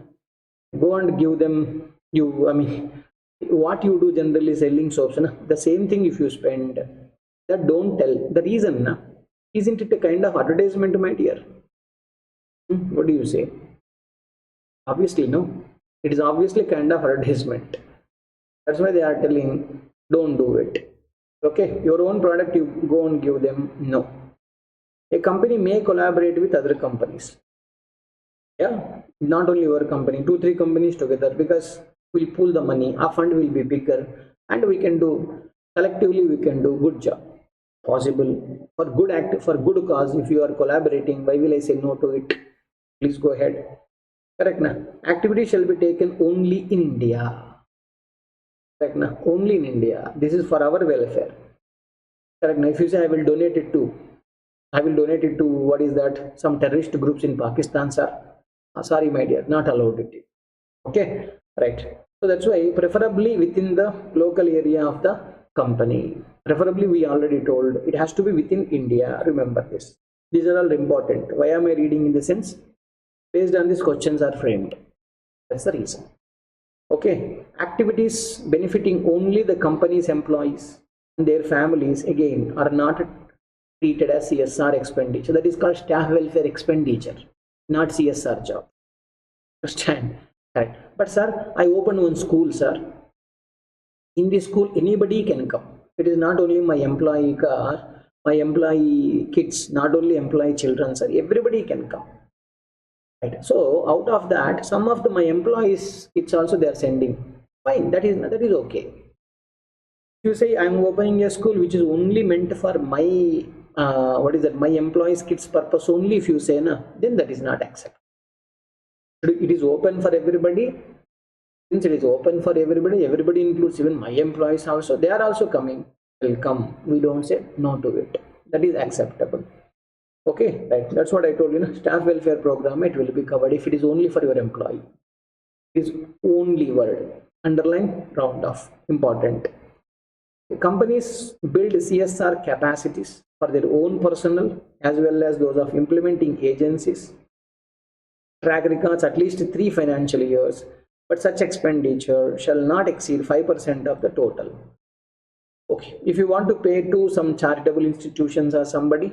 Go and give them, I mean, what you do generally selling soaps, na? The same thing if you spend, that don't tell. The reason, na? Isn't it a kind of advertisement, my dear? What do you say? Obviously, no. It is obviously kind of advertisement. That's why they are telling, don't do it. Okay, your own product, you go and give them. No. A company may collaborate with other companies. Yeah, not only your company, 2-3 companies together, because we'll pool the money, our fund will be bigger, and we can do collectively, we can do good job. Possible for good act, for good cause. If you are collaborating, why will I say no to it? Please go ahead. Correct, na? Activity shall be taken only in India. Correct, na? Only in India. This is for our welfare. Correct, na? If you say I will donate it to, what is that? Some terrorist groups in Pakistan, sir. Sorry, my dear, not allowed it. Okay, right. So that's why preferably within the local area of the company. Preferably, we already told it has to be within India. Remember this. These are all important. Why am I reading in the sense? Based on these questions are framed. That's the reason. Okay, activities benefiting only the company's employees and their families again are not treated as CSR expenditure. That is called staff welfare expenditure, not CSR job. Understand? Right. But sir, I opened one school, sir. In this school, anybody can come. It is not only my employee car, my employee kids, not only employee children, sir. Everybody can come. Right. So out of that, some of my employees kids also they are sending. Fine, that is okay. If you say I'm opening a school which is only meant for my what is that, my employees kids purpose only, if you say na, then that is not acceptable. It is open for everybody. Since it is open for everybody, everybody includes even my employees also, they are also coming. Will come. We don't say no to it. That is acceptable. Okay, right. That's what I told you. Staff welfare program, it will be covered if it is only for your employee. It is only word. Underline, round off. Important. Companies build CSR capacities for their own personnel as well as those of implementing agencies. Track records at least 3 financial years, but such expenditure shall not exceed 5% of the total. Okay, if you want to pay to some charitable institutions or somebody,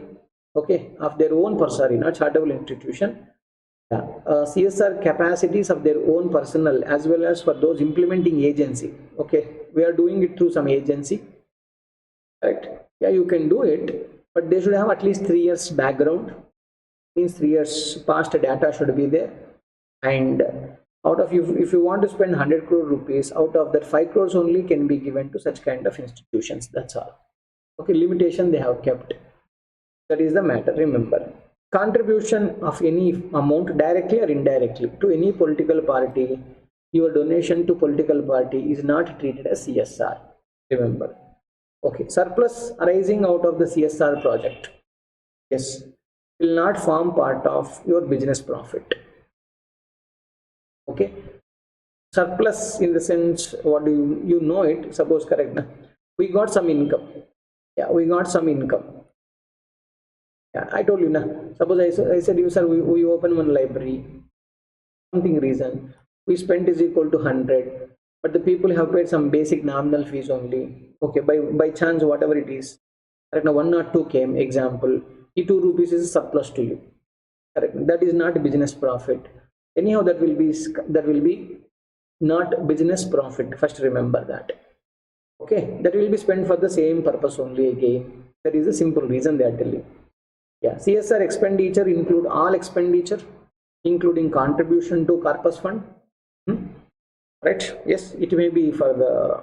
okay, of their own personnel, not charitable institution, CSR capacities of their own personnel as well as for those implementing agency. Okay, we are doing it through some agency, right? Yeah, you can do it, but they should have at least 3 years background. Means 3 years past data should be there, and out of you, if you want to spend 100 crore rupees, out of that 5 crores only can be given to such kind of institutions. That's all. Okay, limitation they have kept. That is the matter. Remember, contribution of any amount directly or indirectly to any political party, your donation to political party is not treated as CSR. Remember. Okay, surplus arising out of the CSR project, yes, will not form part of your business profit. Okay, surplus in the sense, what do you know it? Suppose, correct, na? We got some income. Yeah, we got some income. Yeah, I told you, na. Suppose I said you, sir, we open one library. Something reason we spent is equal to 100, but the people have paid some basic nominal fees only. Okay, by chance, whatever it is, correct, now 1 or 2 came. Example, 2 rupees is surplus to you. Correct. That is not business profit. Anyhow, that will be not business profit. First, remember that. Okay, that will be spent for the same purpose only again. That is the simple reason they are telling. Yeah, CSR expenditure include all expenditure, including contribution to corpus fund. Right? Yes, it may be for the.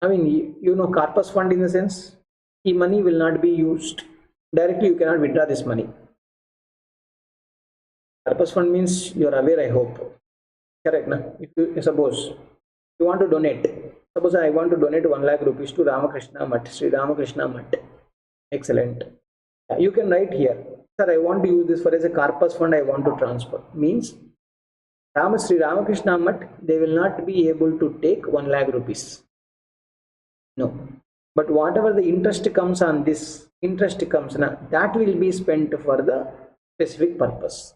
I mean, you know, corpus fund in the sense, the money will not be used directly. You cannot withdraw this money. Purpose fund means you are aware, I hope. Correct, na? If you suppose you want to donate, Suppose I want to donate 1 lakh rupees to Ramakrishna Mutt, Sri Ramakrishna Mutt. Excellent. You can write here, sir, I want to use this for as a corpus fund, I want to transfer. Means Sri Ramakrishna Mutt, they will not be able to take 1 lakh rupees. No. But whatever the interest comes on this, interest comes now, that will be spent for the specific purpose.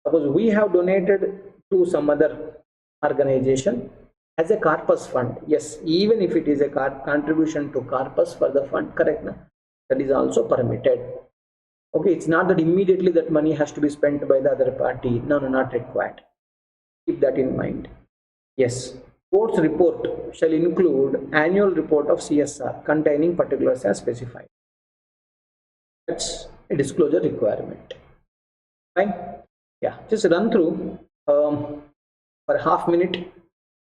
Suppose we have donated to some other organization as a corpus fund. Yes, even if it is a contribution to corpus for the fund, correct? Na? That is also permitted. Okay, it's not that immediately that money has to be spent by the other party. No, not required. Keep that in mind. Yes. Board's report shall include annual report of CSR containing particulars as specified. That's a disclosure requirement. Fine. Yeah, just run through for a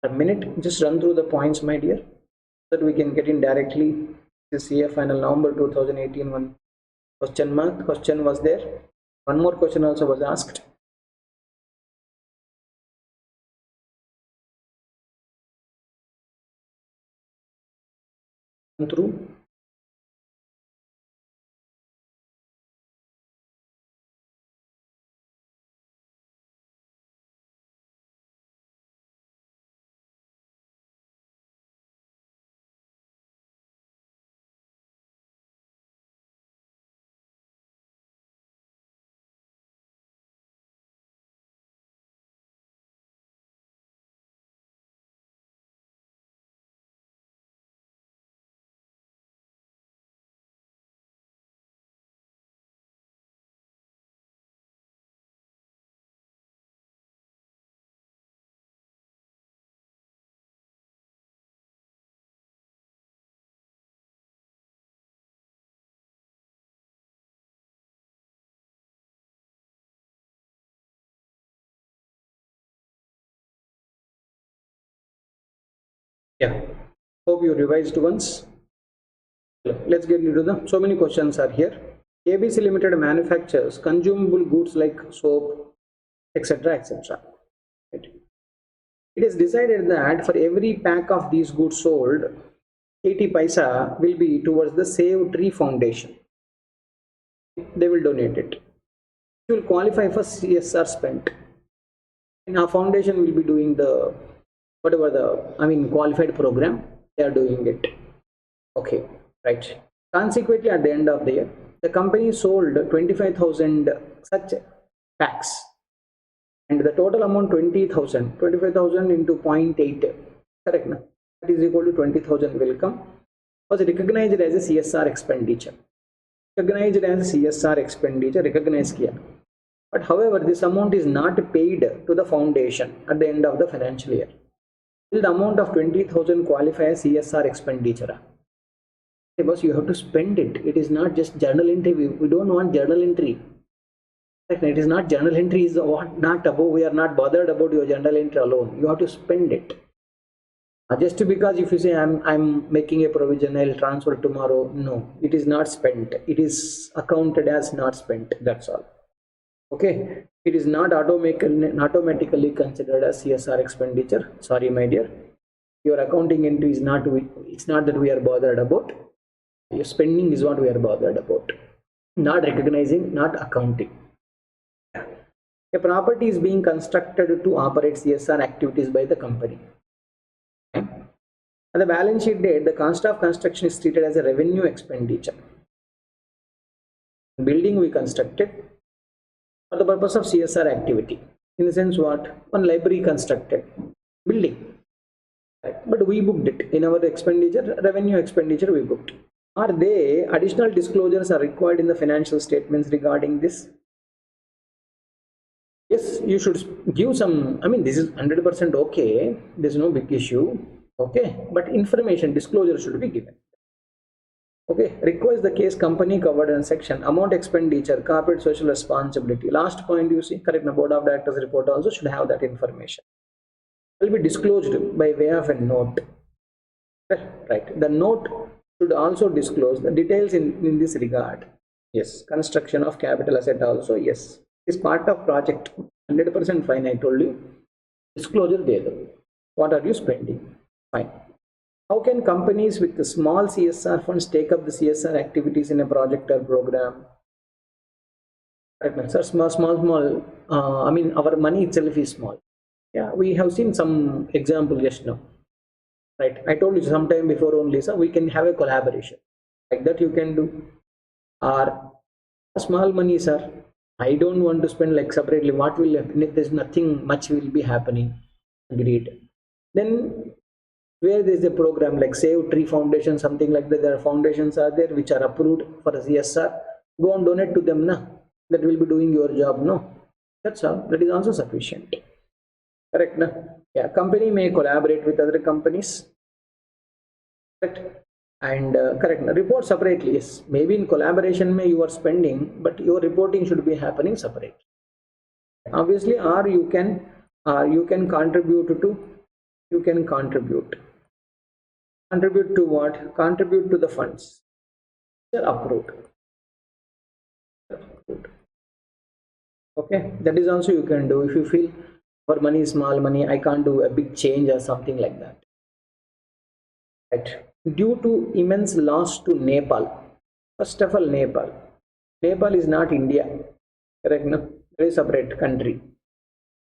minute, just run through the points, my dear, so that we can get in directly. This year final November 2018 one question was there. One more question also was asked. Run through. Yeah, hope you revised once. Let's get into the, so many questions are here. ABC Limited manufactures consumable goods like soap, etc., etc. Right. It is decided that for every pack of these goods sold, 80 paisa will be towards the Save Tree Foundation. They will donate it. It will qualify for CSR spent. And our foundation will be doing the whatever the qualified program, they are doing it. Okay, right. Consequently, at the end of the year, the company sold 25,000 such packs, and the total amount 20,000, 25,000 into 0.8, correct? Na? That is equal to 20,000 will come, was recognized as a CSR expenditure. Recognized as CSR expenditure, recognized kiya. But however, this amount is not paid to the foundation at the end of the financial year. Will the amount of 20,000 qualify as CSR expenditure? Because you have to spend it. It is not just journal entry. We don't want journal entry. It is not journal entry is what not above. We are not bothered about your journal entry alone. You have to spend it. Just because if you say I'm making a provision, I'll transfer tomorrow. No, it is not spent. It is accounted as not spent. That's all. Okay, it is not automatically considered as CSR expenditure. Sorry, my dear, your accounting entry is not. It's not that we are bothered about. Your spending is what we are bothered about. Not recognizing, not accounting. A property is being constructed to operate CSR activities by the company. Okay. At the balance sheet date, the cost of construction is treated as a revenue expenditure. Building we constructed for the purpose of CSR activity. In the sense what? One library constructed, building. Right. But we booked it in our expenditure, revenue expenditure we booked. Are they additional disclosures are required in the financial statements regarding this? Yes, you should give some, this is 100% okay. There's no big issue. Okay, but information disclosure should be given. Okay, requires the case company covered in section amount expenditure, corporate social responsibility. Last point you see, correct, the board of directors report also should have that information. It will be disclosed by way of a note. Right, the note should also disclose the details in this regard. Yes, construction of capital asset also, yes, is part of project. 100% fine, I told you. Disclosure there. What are you spending? Fine. How can companies with the small CSR funds take up the CSR activities in a project or program? Right, sir, small. I mean, our money itself is small. Yeah, we have seen some example just now. Right, I told you sometime before only, sir, we can have a collaboration like that. You can do. Or small money, sir. I don't want to spend like separately. What will happen if there's nothing much will be happening? Agreed. Then where there is a program like Save Tree Foundation, something like that, there are foundations are there which are approved for a CSR. Go and donate to them, na. That will be doing your job, no. That's all. That is also sufficient. Correct, na? Yeah, company may collaborate with other companies. Correct. And correct, na? Report separately. Yes, maybe in collaboration may you are spending, but your reporting should be happening separate. Obviously, or you can contribute to. You can contribute to what? Contribute to the funds. They're approved. Okay, that is also you can do. If you feel our money is small money, I can't do a big change or something like that. Right. Due to immense loss to Nepal. First of all, Nepal is not India. Correct? No? Very separate country.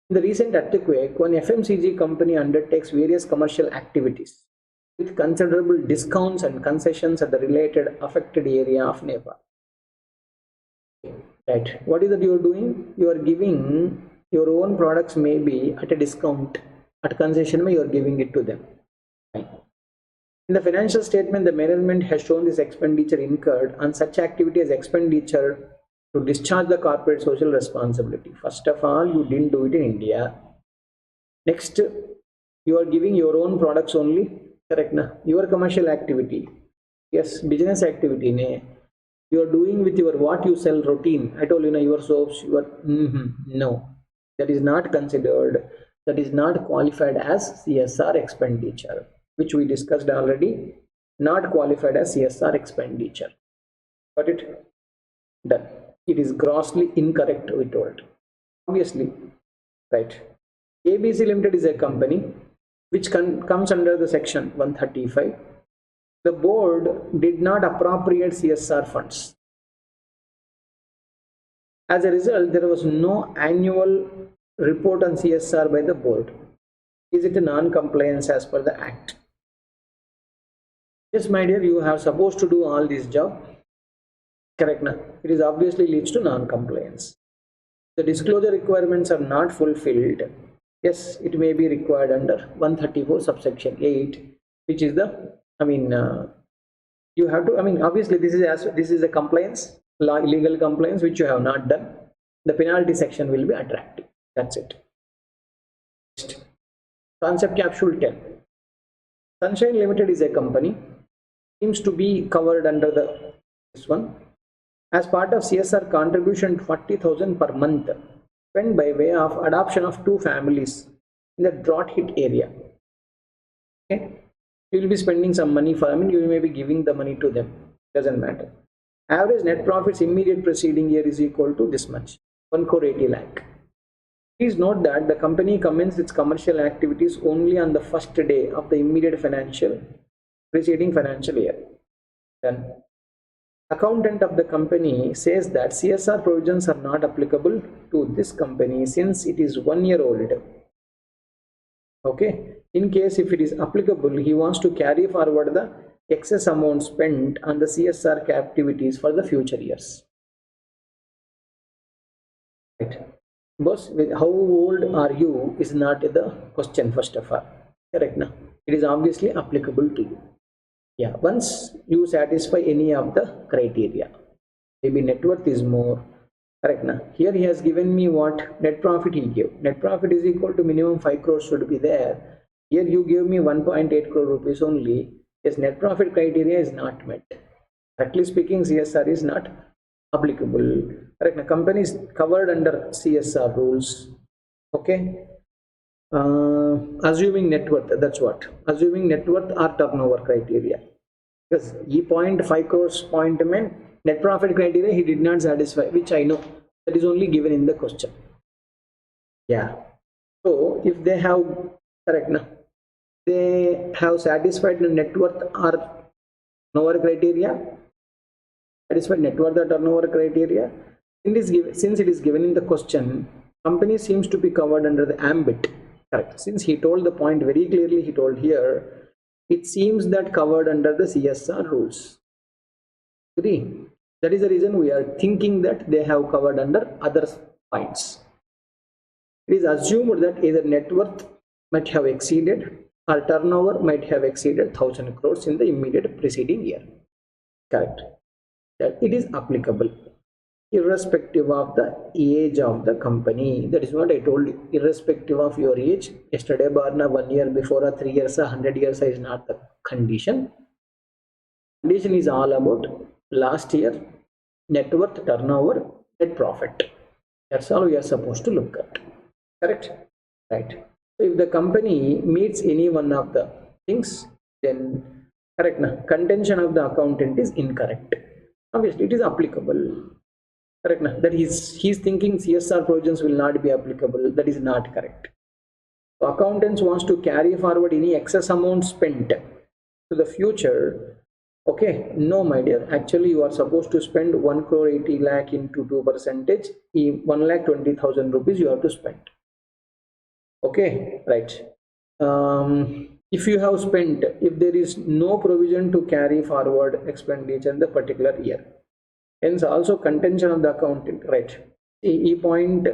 In the recent earthquake, one FMCG company undertakes various commercial activities with considerable discounts and concessions at the related affected area of Nepal. Right. What is that you are doing? You are giving your own products maybe at a discount, at concession, you are giving it to them. Right. In the financial statement, the management has shown this expenditure incurred on such activity as expenditure to discharge the corporate social responsibility. First of all, you didn't do it in India. Next, you are giving your own products only. Correct, na? Your commercial activity, yes, business activity, ne? You are doing with your what you sell routine. I told you, na, your soaps, your no, that is not considered. That is not qualified as CSR expenditure, which we discussed already. Not qualified as CSR expenditure. Got it? Done. It is grossly incorrect, we told. Obviously, right. ABC Limited is a company which comes under the section 135. The board did not appropriate CSR funds. As a result, there was no annual report on CSR by the board. Is it a non-compliance as per the Act? Yes, my dear, you have supposed to do all this job. Correct, na? It is obviously leads to non-compliance. The disclosure requirements are not fulfilled. Yes, it may be required under 134 subsection 8, which is the, you have to, obviously this is a compliance, legal compliance, which you have not done. The penalty section will be attractive. That's it. Next. Concept capsule 10. Sunshine Limited is a company, seems to be covered under this one. As part of CSR contribution 40,000 per month, spent by way of adoption of 2 families in the drought hit area. Okay, you will be spending some money for, you may be giving the money to them, doesn't matter. Average net profits immediate preceding year is equal to this much, 1 crore 80 lakh. Please note that the company commenced its commercial activities only on the first day of the immediate preceding financial year. Then accountant of the company says that CSR provisions are not applicable to this company since it is 1 year old. Okay, in case if it is applicable, he wants to carry forward the excess amount spent on the CSR activities for the future years. Right. Boss, how old are you is not the question, first of all. Correct, na? It is obviously applicable to you. Yeah, once you satisfy any of the criteria, maybe net worth is more. Correct, na? Here he has given me what net profit he gave. Net profit is equal to minimum 5 crores should be there. Here you give me 1.8 crore rupees only. Yes, net profit criteria is not met. Correctly speaking, CSR is not applicable. Correct, na? Company is covered under CSR rules. Okay. Assuming net worth, that's what. Assuming net worth or turnover criteria. Because he 0.5 crores point meant net profit criteria he did not satisfy, which I know. That is only given in the question. Yeah. So if they have, correct, na? they have satisfied the net worth or turnover criteria, satisfied net worth or turnover criteria. Since it is given in the question, company seems to be covered under the ambit, correct? Since he told the point very clearly, he told here, it seems that covered under the CSR rules. Agree? That is the reason we are thinking that they have covered under other points. It is assumed that either net worth might have exceeded or turnover might have exceeded 1000 crores in the immediate preceding year. Correct. That it is applicable irrespective of the age of the company. That is what I told you. Irrespective of your age, yesterday barna 1 year before or 3 years or 100 years is not the condition. Condition is all about last year net worth, turnover, net profit. That's all we are supposed to look at. Correct? Right. So if the company meets any one of the things, then correct. Now, contention of the accountant is incorrect. Obviously, it is applicable. Correct. Now, that he's thinking CSR provisions will not be applicable. That is not correct. So accountants wants to carry forward any excess amount spent to the future. Okay, no, my dear. Actually, you are supposed to spend 1 crore 80 lakh into 2%. 1,20,000 rupees you have to spend. Okay, right. If you have spent, if there is no provision to carry forward expenditure in the particular year, hence also contention of the accountant, right? E point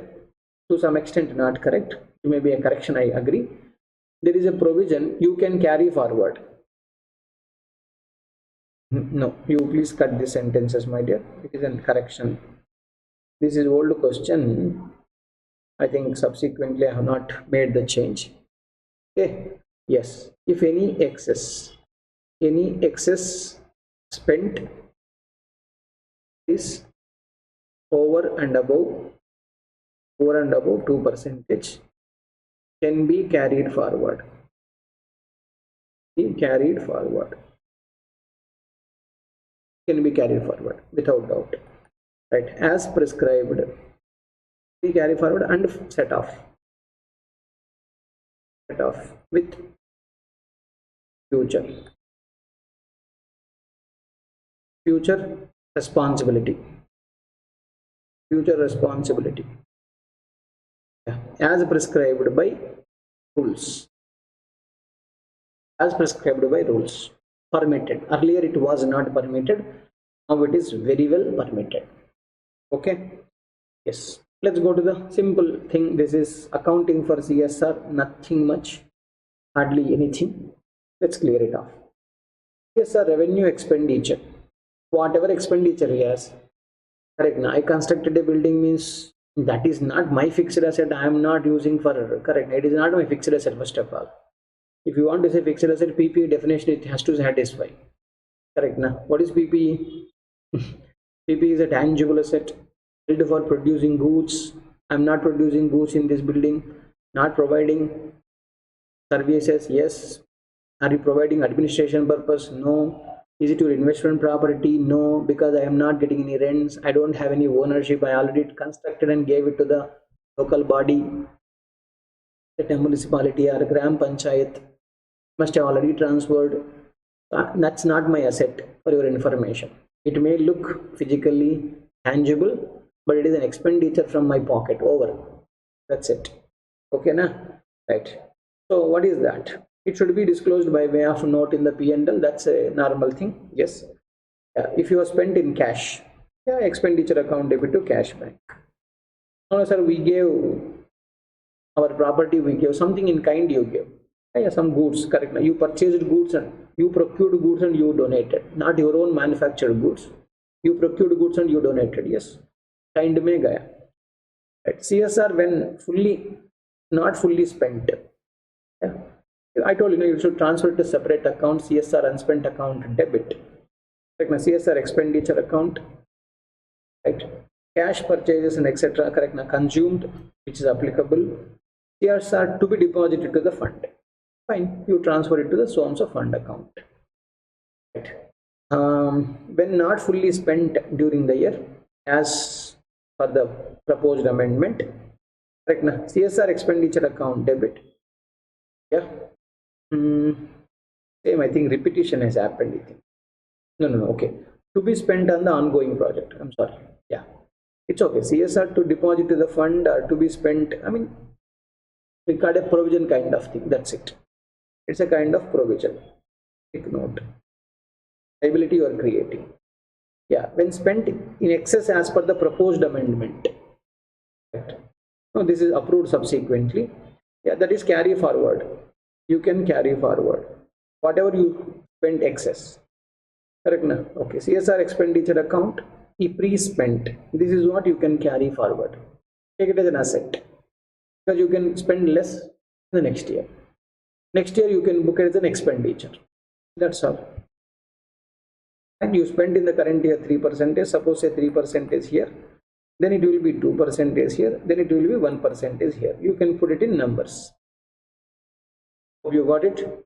to some extent not correct. It may be a correction, I agree. There is a provision you can carry forward. No, you please cut the sentences, my dear. It is a correction. This is old question. I think subsequently I have not made the change. Okay. Yes. If any excess spent is over and above 2% can be carried forward. Can be carried forward without doubt, right? As prescribed, we carry forward and set off with future responsibility. Yeah. As prescribed by rules. Permitted. Earlier it was not permitted. Now it is very well permitted. Okay. Yes. Let's go to the simple thing. This is accounting for CSR. Nothing much. Hardly anything. Let's clear it off. CSR revenue expenditure. Whatever expenditure he has. Correct. Now I constructed a building means that is not my fixed asset. I am not using for, correct. It is not my fixed asset first of all. If you want to say fixed asset, PPE definition it has to satisfy. Correct. Now what is PPE? PPE is a tangible asset built for producing goods. I am not producing goods in this building. Not providing services. Yes. Are you providing administration purpose? No. Is it your investment property? No, because I am not getting any rents. I don't have any ownership. I already constructed and gave it to the local body, the municipality or gram panchayat. Must have already transferred. That's not my asset, for your information. It may look physically tangible, but it is an expenditure from my pocket. Over. That's it. Okay, na? Right. So what is that? It should be disclosed by way of note in the P&L. That's a normal thing. Yes. If you are spent in cash, yeah, expenditure account debit to cash bank. No, sir, we gave our property, we gave something in kind, you gave. Yeah, some goods, correct. You purchased goods and you procured goods and you donated, not your own manufactured goods. You procured goods and you donated. Yes. Kind mein gaya. Right. CSR when not fully spent. Yeah. I told you, you should transfer to separate account, CSR unspent account debit. Correct. Now, CSR expenditure account, right? Cash purchases and etc. Correct. Now, consumed, which is applicable. CSR to be deposited to the fund. Fine. You transfer it to the so fund account. Right. When not fully spent during the year, as per the proposed amendment. Correct. Now, CSR expenditure account debit. Yeah. Same, I think repetition has happened, I think. No, okay. To be spent on the ongoing project. I'm sorry. Yeah, it's okay. CSR to deposit to the fund or to be spent. I mean, we got a provision kind of thing. That's it. It's a kind of provision. Take note. Liability you are creating. Yeah, when spent in excess as per the proposed amendment. Right. No, this is approved subsequently. Yeah, that is carry forward. You can carry forward whatever you spent excess. Correct now? Okay, CSR expenditure account, pre-spent. This is what you can carry forward. Take it as an asset because you can spend less in the next year. Next year you can book it as an expenditure. That's all. And you spend in the current year 3%. Suppose say 3% is here, then it will be 2% is here, then it will be 1% is here. You can put it in numbers. Hope you got it.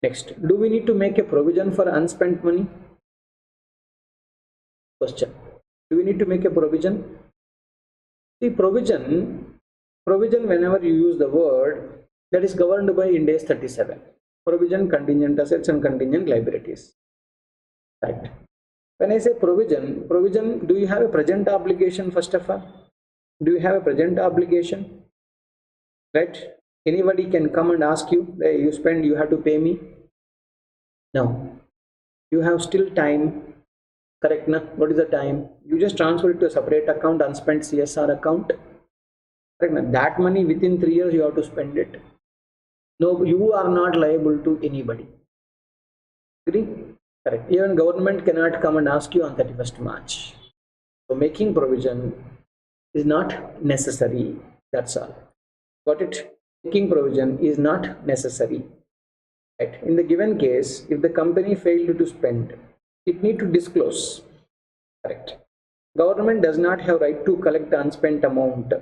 Next, do we need to make a provision for unspent money? Question. Do we need to make a provision? See, provision whenever you use the word, that is governed by Ind AS 37. Provision, contingent assets and contingent liabilities. Right. When I say provision, do you have a present obligation first of all? Do you have a present obligation? Right? Anybody can come and ask you, hey, you spend, you have to pay me. No. You have still time. Correct na? What is the time? You just transfer it to a separate account, unspent CSR account. Correct na? That money within 3 years you have to spend it. No, you are not liable to anybody. Agree? Correct. Even government cannot come and ask you on 31st March. So making provision is not necessary. That's all. Got it? Making provision is not necessary. Right. In the given case, if the company failed to spend, it need to disclose. Correct. Government does not have right to collect the unspent amount.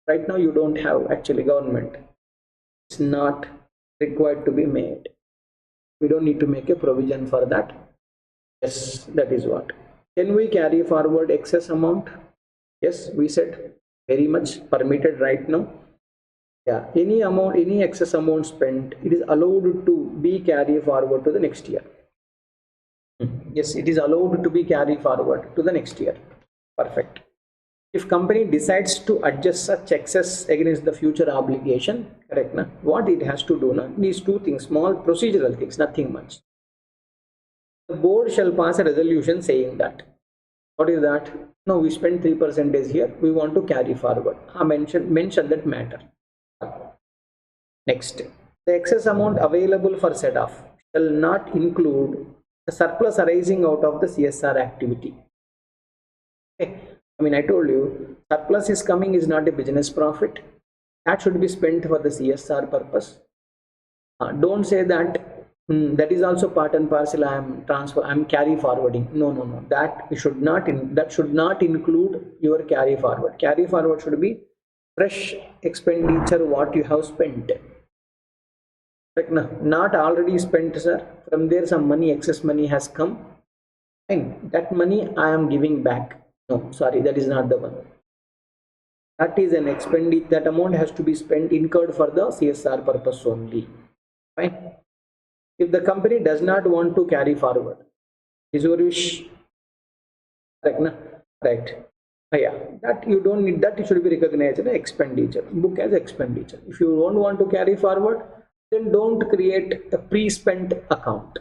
Right now you don't have actually government. It's not required to be made. We don't need to make a provision for that. Yes, that is what. Can we carry forward excess amount? Yes, we said very much permitted right now. Yeah, any amount, any excess amount spent, it is allowed to be carried forward to the next year. Yes, it is allowed to be carried forward to the next year. Perfect. If company decides to adjust such excess against the future obligation, correct na? What it has to do now? These two things, small procedural things, nothing much. The board shall pass a resolution saying that. What is that? No, we spent 3% here. We want to carry forward. I mention that matter. Next, the excess amount available for set off shall not include the surplus arising out of the CSR activity. Okay. I mean, I told you, surplus is coming is not a business profit. That should be spent for the CSR purpose. Don't say that that is also part and parcel. I'm carry forwarding. No. That should not include your carry forward. Carry forward should be fresh expenditure what you have spent. Not already spent, sir. From there some money, excess money has come. Fine. That money I am giving back. No, sorry, that is not the one. That is an expenditure. That amount has to be spent, incurred for the CSR purpose only. Fine. If the company does not want to carry forward, is your wish. Right. Yeah, that you don't need that. It should be recognized as an expenditure. Book as expenditure. If you don't want to carry forward, then don't create a pre-spent account.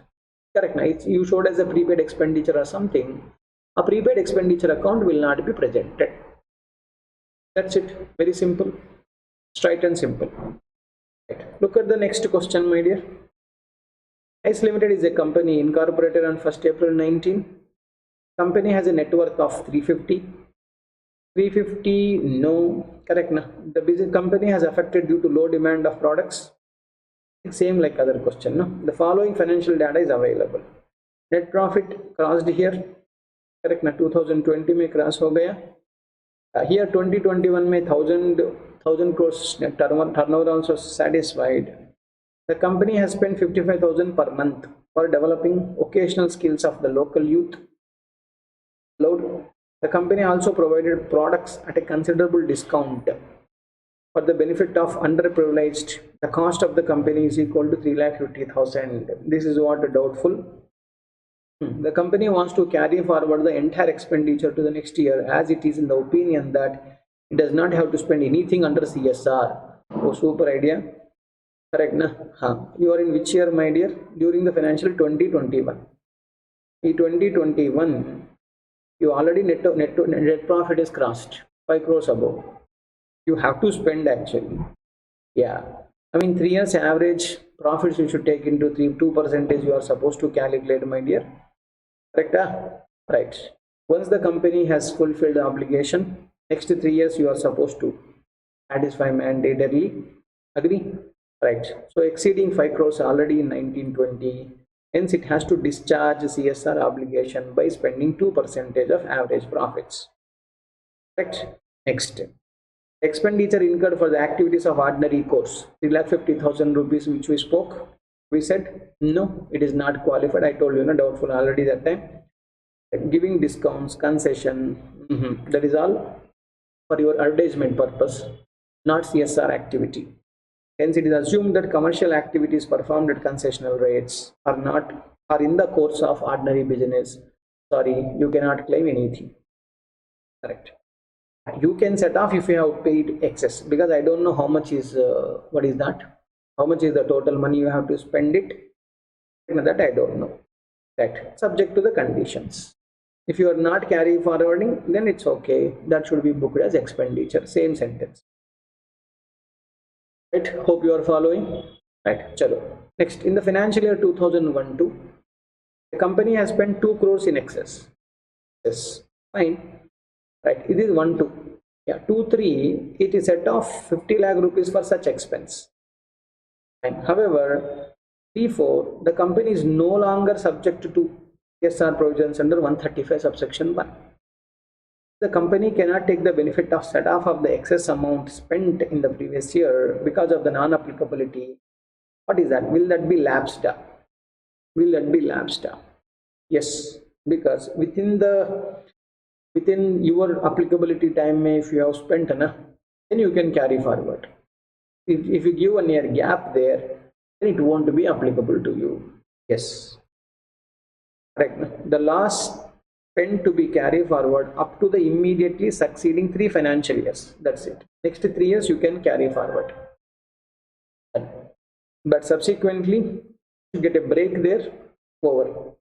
Correct. Now, you showed as a prepaid expenditure or something. A prepaid expenditure account will not be presented. That's it. Very simple. Straight and simple. Right. Look at the next question, my dear. ICE Limited is a company incorporated on 1st April 19. Company has a net worth of 350. 350, no. Correct. Na? The business company has affected due to low demand of products. Same like other question. No? The following financial data is available. Net profit crossed here. Correct na? 2020 में cross हो गया. Here 2021 में 1000 crores net turnover also satisfied. The company has spent 55,000 per month for developing occasional skills of the local youth. The company also provided products at a considerable discount for the benefit of underprivileged The cost of the company is equal to 3,50,000. This is what doubtful. The company wants to carry forward the entire expenditure to the next year, as it is in the opinion that it does not have to spend anything under CSR. Oh, super idea. Correct, na? You are in which year, my dear? During the financial 2021. In 2021, you already net profit is crossed 5 crores above. You have to spend actually. Yeah. I mean, 3 years average profits you should take into 2% you are supposed to calculate, my dear. Correct? Right. Once the company has fulfilled the obligation, next 3 years you are supposed to satisfy mandatorily. Agree? Right. So exceeding 5 crores already in 1920. Hence, it has to discharge CSR obligation by spending 2% of average profits. Correct. Next. Expenditure incurred for the activities of ordinary course, 3,50,000 rupees, which we spoke. We said no, it is not qualified. I told you, no, doubtful already that time. Giving discounts, concession, that is all for your advertisement purpose, not CSR activity. Hence, it is assumed that commercial activities performed at concessional rates are in the course of ordinary business. Sorry, you cannot claim anything. Correct. You can set off if you have paid excess, because I don't know how much is what is that, how much is the total money you have to spend it, that I don't know. That subject to the conditions. If you are not carry forwarding, then it's okay, that should be booked as expenditure. Same sentence. Right, hope you are following. Right, chalo. Next, in the financial year 2001-2, the company has spent 2 crores in excess. Yes, fine. Right, it is 1-2. Yeah, 2-3, it is set off 50 lakh rupees for such expense. And however, 3-4, the company is no longer subject to CSR provisions under 135 subsection 1. The company cannot take the benefit of set off of the excess amount spent in the previous year because of the non-applicability. What is that? Will that be lapsed? Will that be lapsed? Yes, because within your applicability time, if you have spent enough, then you can carry forward. If you give 1 year gap there, then it won't be applicable to you. Yes, correct. The loss spent to be carried forward up to the immediately succeeding 3 financial years. That's it. Next 3 years you can carry forward, but subsequently you get a break there. Over.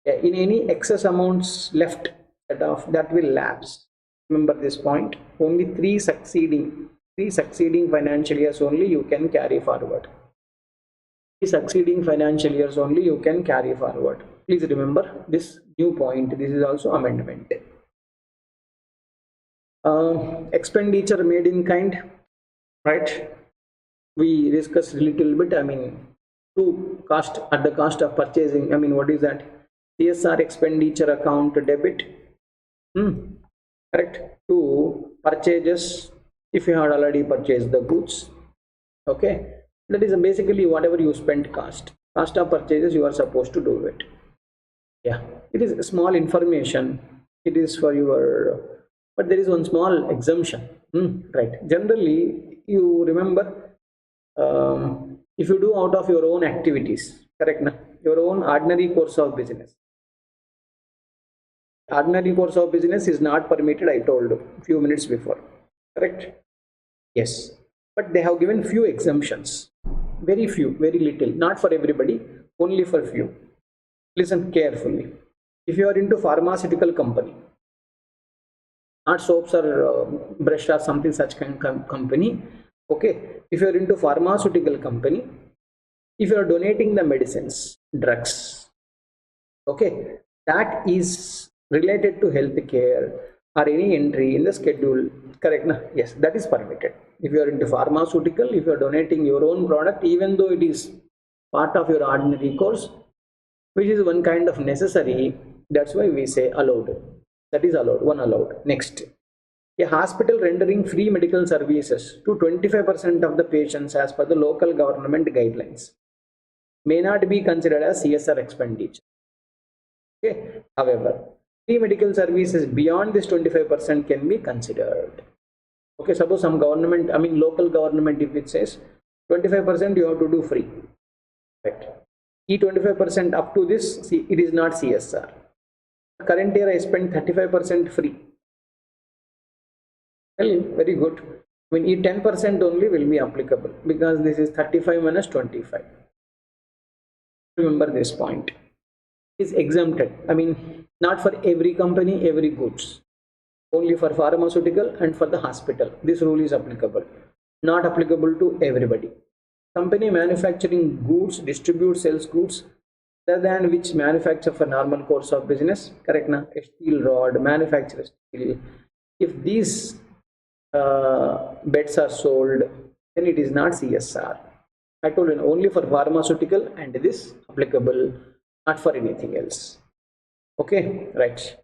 In any excess amounts left that will lapse. Remember this point. Only 3 succeeding financial years only you can carry forward. 3 succeeding financial years only you can carry forward. Please remember this new point. This is also amendment. Expenditure made in kind. Right. We discussed a little bit. I mean, to cost at the cost of purchasing. I mean, what is that? CSR expenditure account debit. Correct. To purchases, if you had already purchased the goods. Okay, that is basically whatever you spent cost of purchases, you are supposed to do it. Yeah, it is small information. It is for your, but there is one small exemption. Right. Generally, you remember, if you do out of your own activities, correct? Your own ordinary course of business. Ordinary course of business is not permitted, I told a few minutes before. Correct? Yes. But they have given few exemptions. Very few, very little. Not for everybody, only for few. Listen carefully. If you are into pharmaceutical company, not soaps or brush or something such kind of company, okay, if you are into pharmaceutical company, if you are donating the medicines, drugs, okay, that is related to healthcare or any entry in the schedule, correct? Yes, that is permitted. If you are into pharmaceutical, if you are donating your own product, even though it is part of your ordinary course, which is one kind of necessary, that's why we say allowed. That is allowed, one allowed. Next, a hospital rendering free medical services to 25% of the patients as per the local government guidelines may not be considered as CSR expenditure. Okay. However, free medical services beyond this 25% can be considered. Okay, suppose some government, I mean local government, if it says 25% you have to do free, right? 25% up to this, see, it is not CSR. Current year I spent 35% free. Well, very good. I mean, 10% only will be applicable because this is 35 minus 25. Remember this point. It is exempted. I mean, not for every company, every goods. Only for pharmaceutical and for the hospital. This rule is applicable. Not applicable to everybody. Company manufacturing goods, distribute, sells goods other than which manufacture for normal course of business. Correct na? A steel rod, manufacture steel. If these beds are sold, then it is not CSR. I told you only for pharmaceutical and this applicable, not for anything else. Okay, right.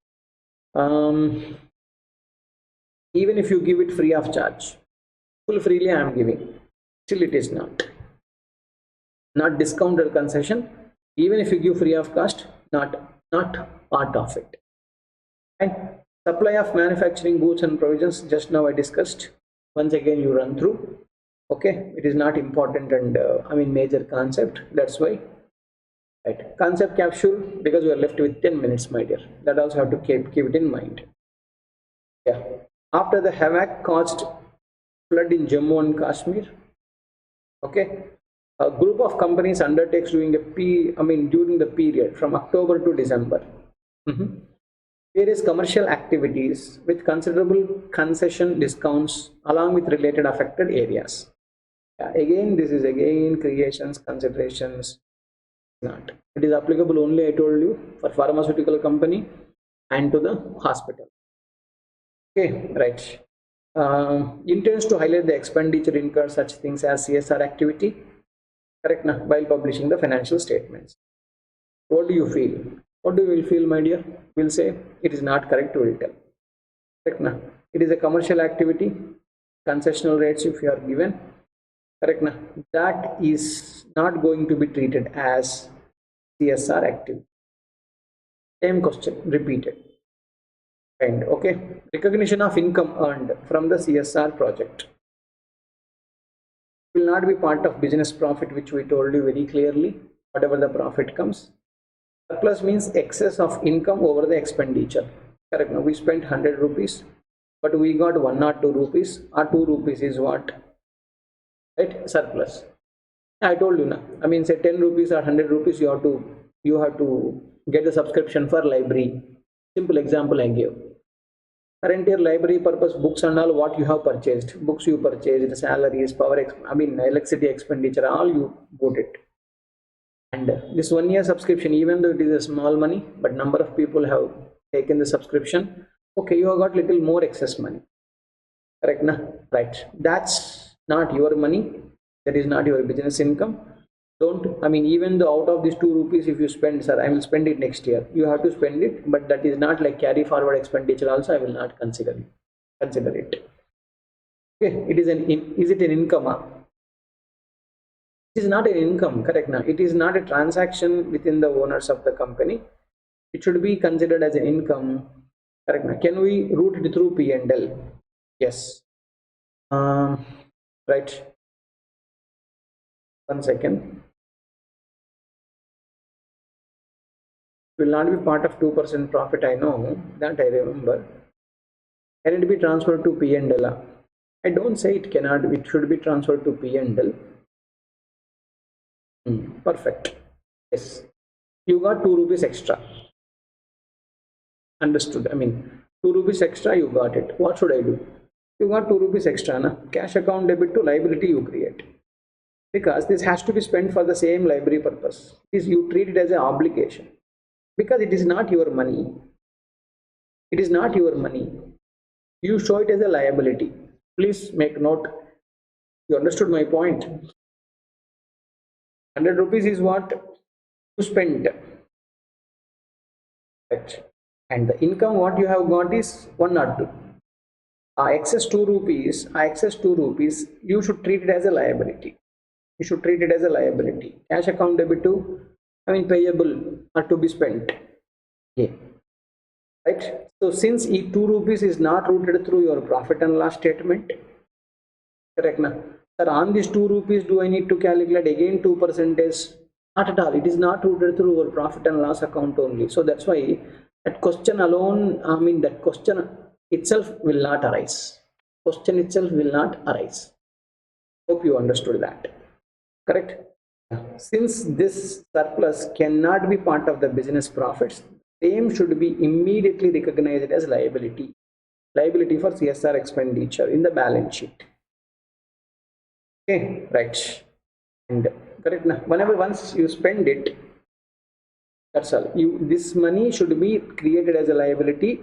Even if you give it free of charge, full freely I am giving, still it is not discounted concession. Even if you give free of cost, not part of it. And supply of manufacturing goods and provisions, just now I discussed. Once again you run through. Okay, it is not important and I mean major concept, that's why. Right, concept capsule, because we are left with 10 minutes, my dear. That also have to keep it in mind. Yeah, after the havoc caused flood in Jammu and Kashmir, okay, a group of companies undertakes during during the period from October to December. Various commercial activities with considerable concession discounts along with related affected areas. Yeah, again, this is again creations, considerations. Not. It is applicable only, I told you, for pharmaceutical company and to the hospital. Okay, right. Intends to highlight the expenditure incurred such things as CSR activity, correct na, while publishing the financial statements. What do you feel? What do you feel, my dear? We'll say it is not correct, we will tell. Correct na? It is a commercial activity, concessional rates if you are given, correct na? That is not going to be treated as CSR activity. Same question repeated. And okay, recognition of income earned from the CSR project will not be part of business profit, which we told you very clearly. Whatever the profit comes, surplus means excess of income over the expenditure. Correct. Now we spent 100 rupees, but we got 1 or 2 rupees. Or 2 rupees is what? Right, surplus. I told you now. I mean, say 10 rupees or 100 rupees, you have to get the subscription for library. Simple example I gave. Current year library purpose books and all, what you have purchased, books you purchased, salaries, electricity expenditure, all you put it. And this 1 year subscription, even though it is a small money, but number of people have taken the subscription, okay, you have got little more excess money. Correct na? Right. That's not your money. That is not your business income. Even though out of these 2 rupees, if you spend, sir, I will spend it next year, you have to spend it, but that is not like carry forward expenditure also, I will not consider it. Okay, is it an income? It is not an income, correct now. It is not a transaction within the owners of the company. It should be considered as an income, correct now. Can we route it through P&L? Yes. Right. 1 second. Will not be part of 2% profit, I know that, I remember. Can it be transferred to P&L? I don't say it cannot, it should be transferred to P&L. Perfect. Yes, you got 2 rupees extra. Understood. 2 rupees extra, you got it. What should I do? You got 2 rupees extra, na? Cash account debit to liability you create, because this has to be spent for the same library purpose. You treat it as an obligation, because it is not your money. It is not your money. You show it as a liability. Please make note. You understood my point? 100 rupees is what you spend, right? And the income what you have got is 1 or 2. Excess 2 rupees, you should treat it as a liability. You should treat it as a liability. Cash account debit to, payable or to be spent. Yeah. Right. So since 2 rupees is not routed through your profit and loss statement, correct na? Sir, on this 2 rupees, do I need to calculate again 2%? Not at all. It is not routed through our profit and loss account only. So that's why that question alone, I mean, that question itself will not arise. Question itself will not arise. Hope you understood that. Correct? Since this surplus cannot be part of the business profits, same should be immediately recognized as liability. Liability for CSR expenditure in the balance sheet. Okay, right. And correct now. Whenever once you spend it, that's all. This money should be created as a liability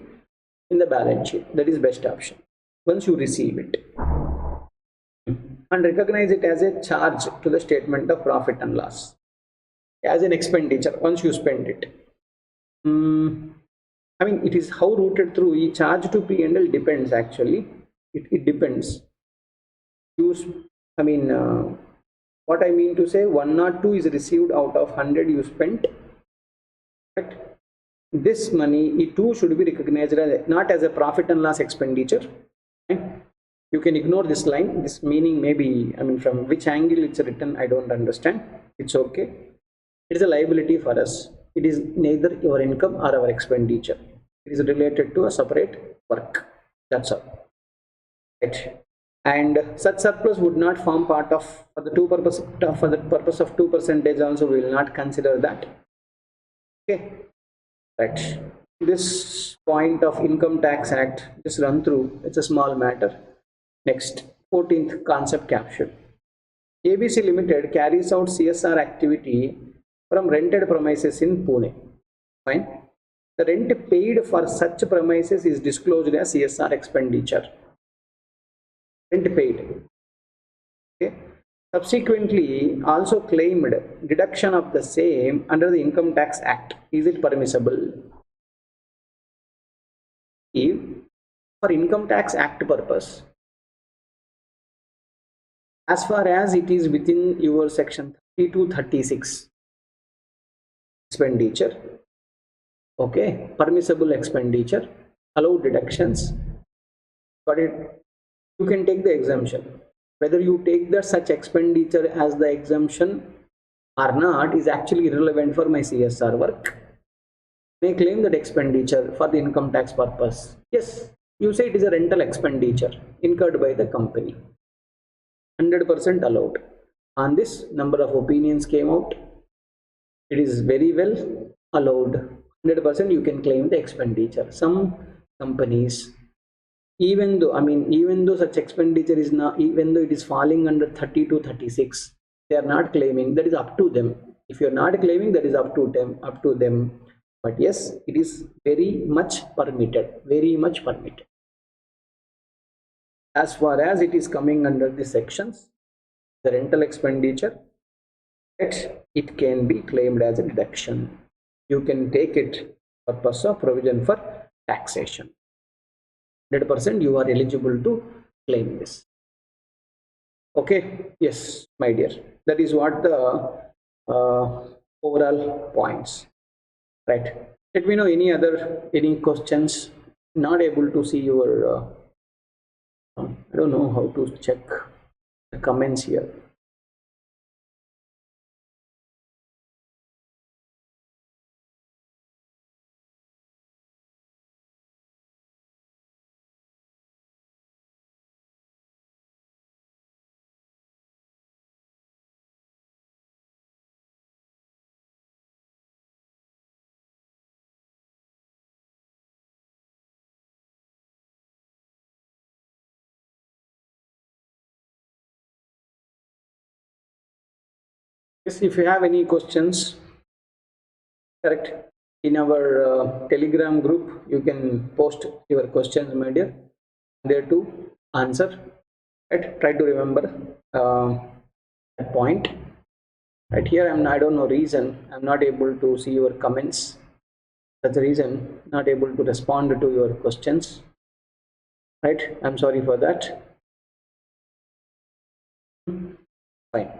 in the balance sheet. That is best option. Once you receive it. And recognize it as a charge to the statement of profit and loss. As an expenditure once you spend it. I mean, it is how routed through each charge to P&L depends actually. It depends. I mean, what I mean to say, 1 or 2 is received out of 100 you spent. Right? This money, it too should be recognized as not as a profit and loss expenditure. Right? You can ignore this line. This meaning maybe, I mean, from which angle it's written, I don't understand. It's okay. It is a liability for us. It is neither your income or our expenditure. It is related to a separate work. That's all. Right. And such surplus would not form part of for the purpose of 2% also we will not consider that. Okay. Right. This point of Income Tax Act, just run through. It's a small matter. Next, 14th concept caption. ABC Limited carries out CSR activity from rented premises in Pune. Fine. The rent paid for such premises is disclosed as CSR expenditure. Rent paid. Okay. Subsequently, also claimed deduction of the same under the Income Tax Act. Is it permissible? If for Income Tax Act purpose, as far as it is within your section 30 to 36 expenditure, okay, permissible expenditure, allowed deductions, got it, you can take the exemption. Whether you take the such expenditure as the exemption or not is actually irrelevant for my CSR work. May claim that expenditure for the income tax purpose. Yes, you say it is a rental expenditure incurred by the company. 100% allowed. On this, number of opinions came out. It is very well allowed. 100% you can claim the expenditure. Some companies, even though such expenditure is not, even though it is falling under 30 to 36, they are not claiming. That is up to them. If you are not claiming, that is up to them. But yes, it is very much permitted. Very much permitted. As far as it is coming under the sections, the rental expenditure, it can be claimed as a deduction. You can take it for purpose of provision for taxation. 100% you are eligible to claim this. Okay, yes, my dear. That is what the overall points. Right. Let me know any questions. Not able to see your I don't know how to check the comments here. Yes, if you have any questions, correct, in our Telegram group, you can post your questions, my dear. There to answer. Right? Try to remember that point. Right here, I don't know reason. I'm not able to see your comments. That's the reason not able to respond to your questions. Right? I'm sorry for that. Fine.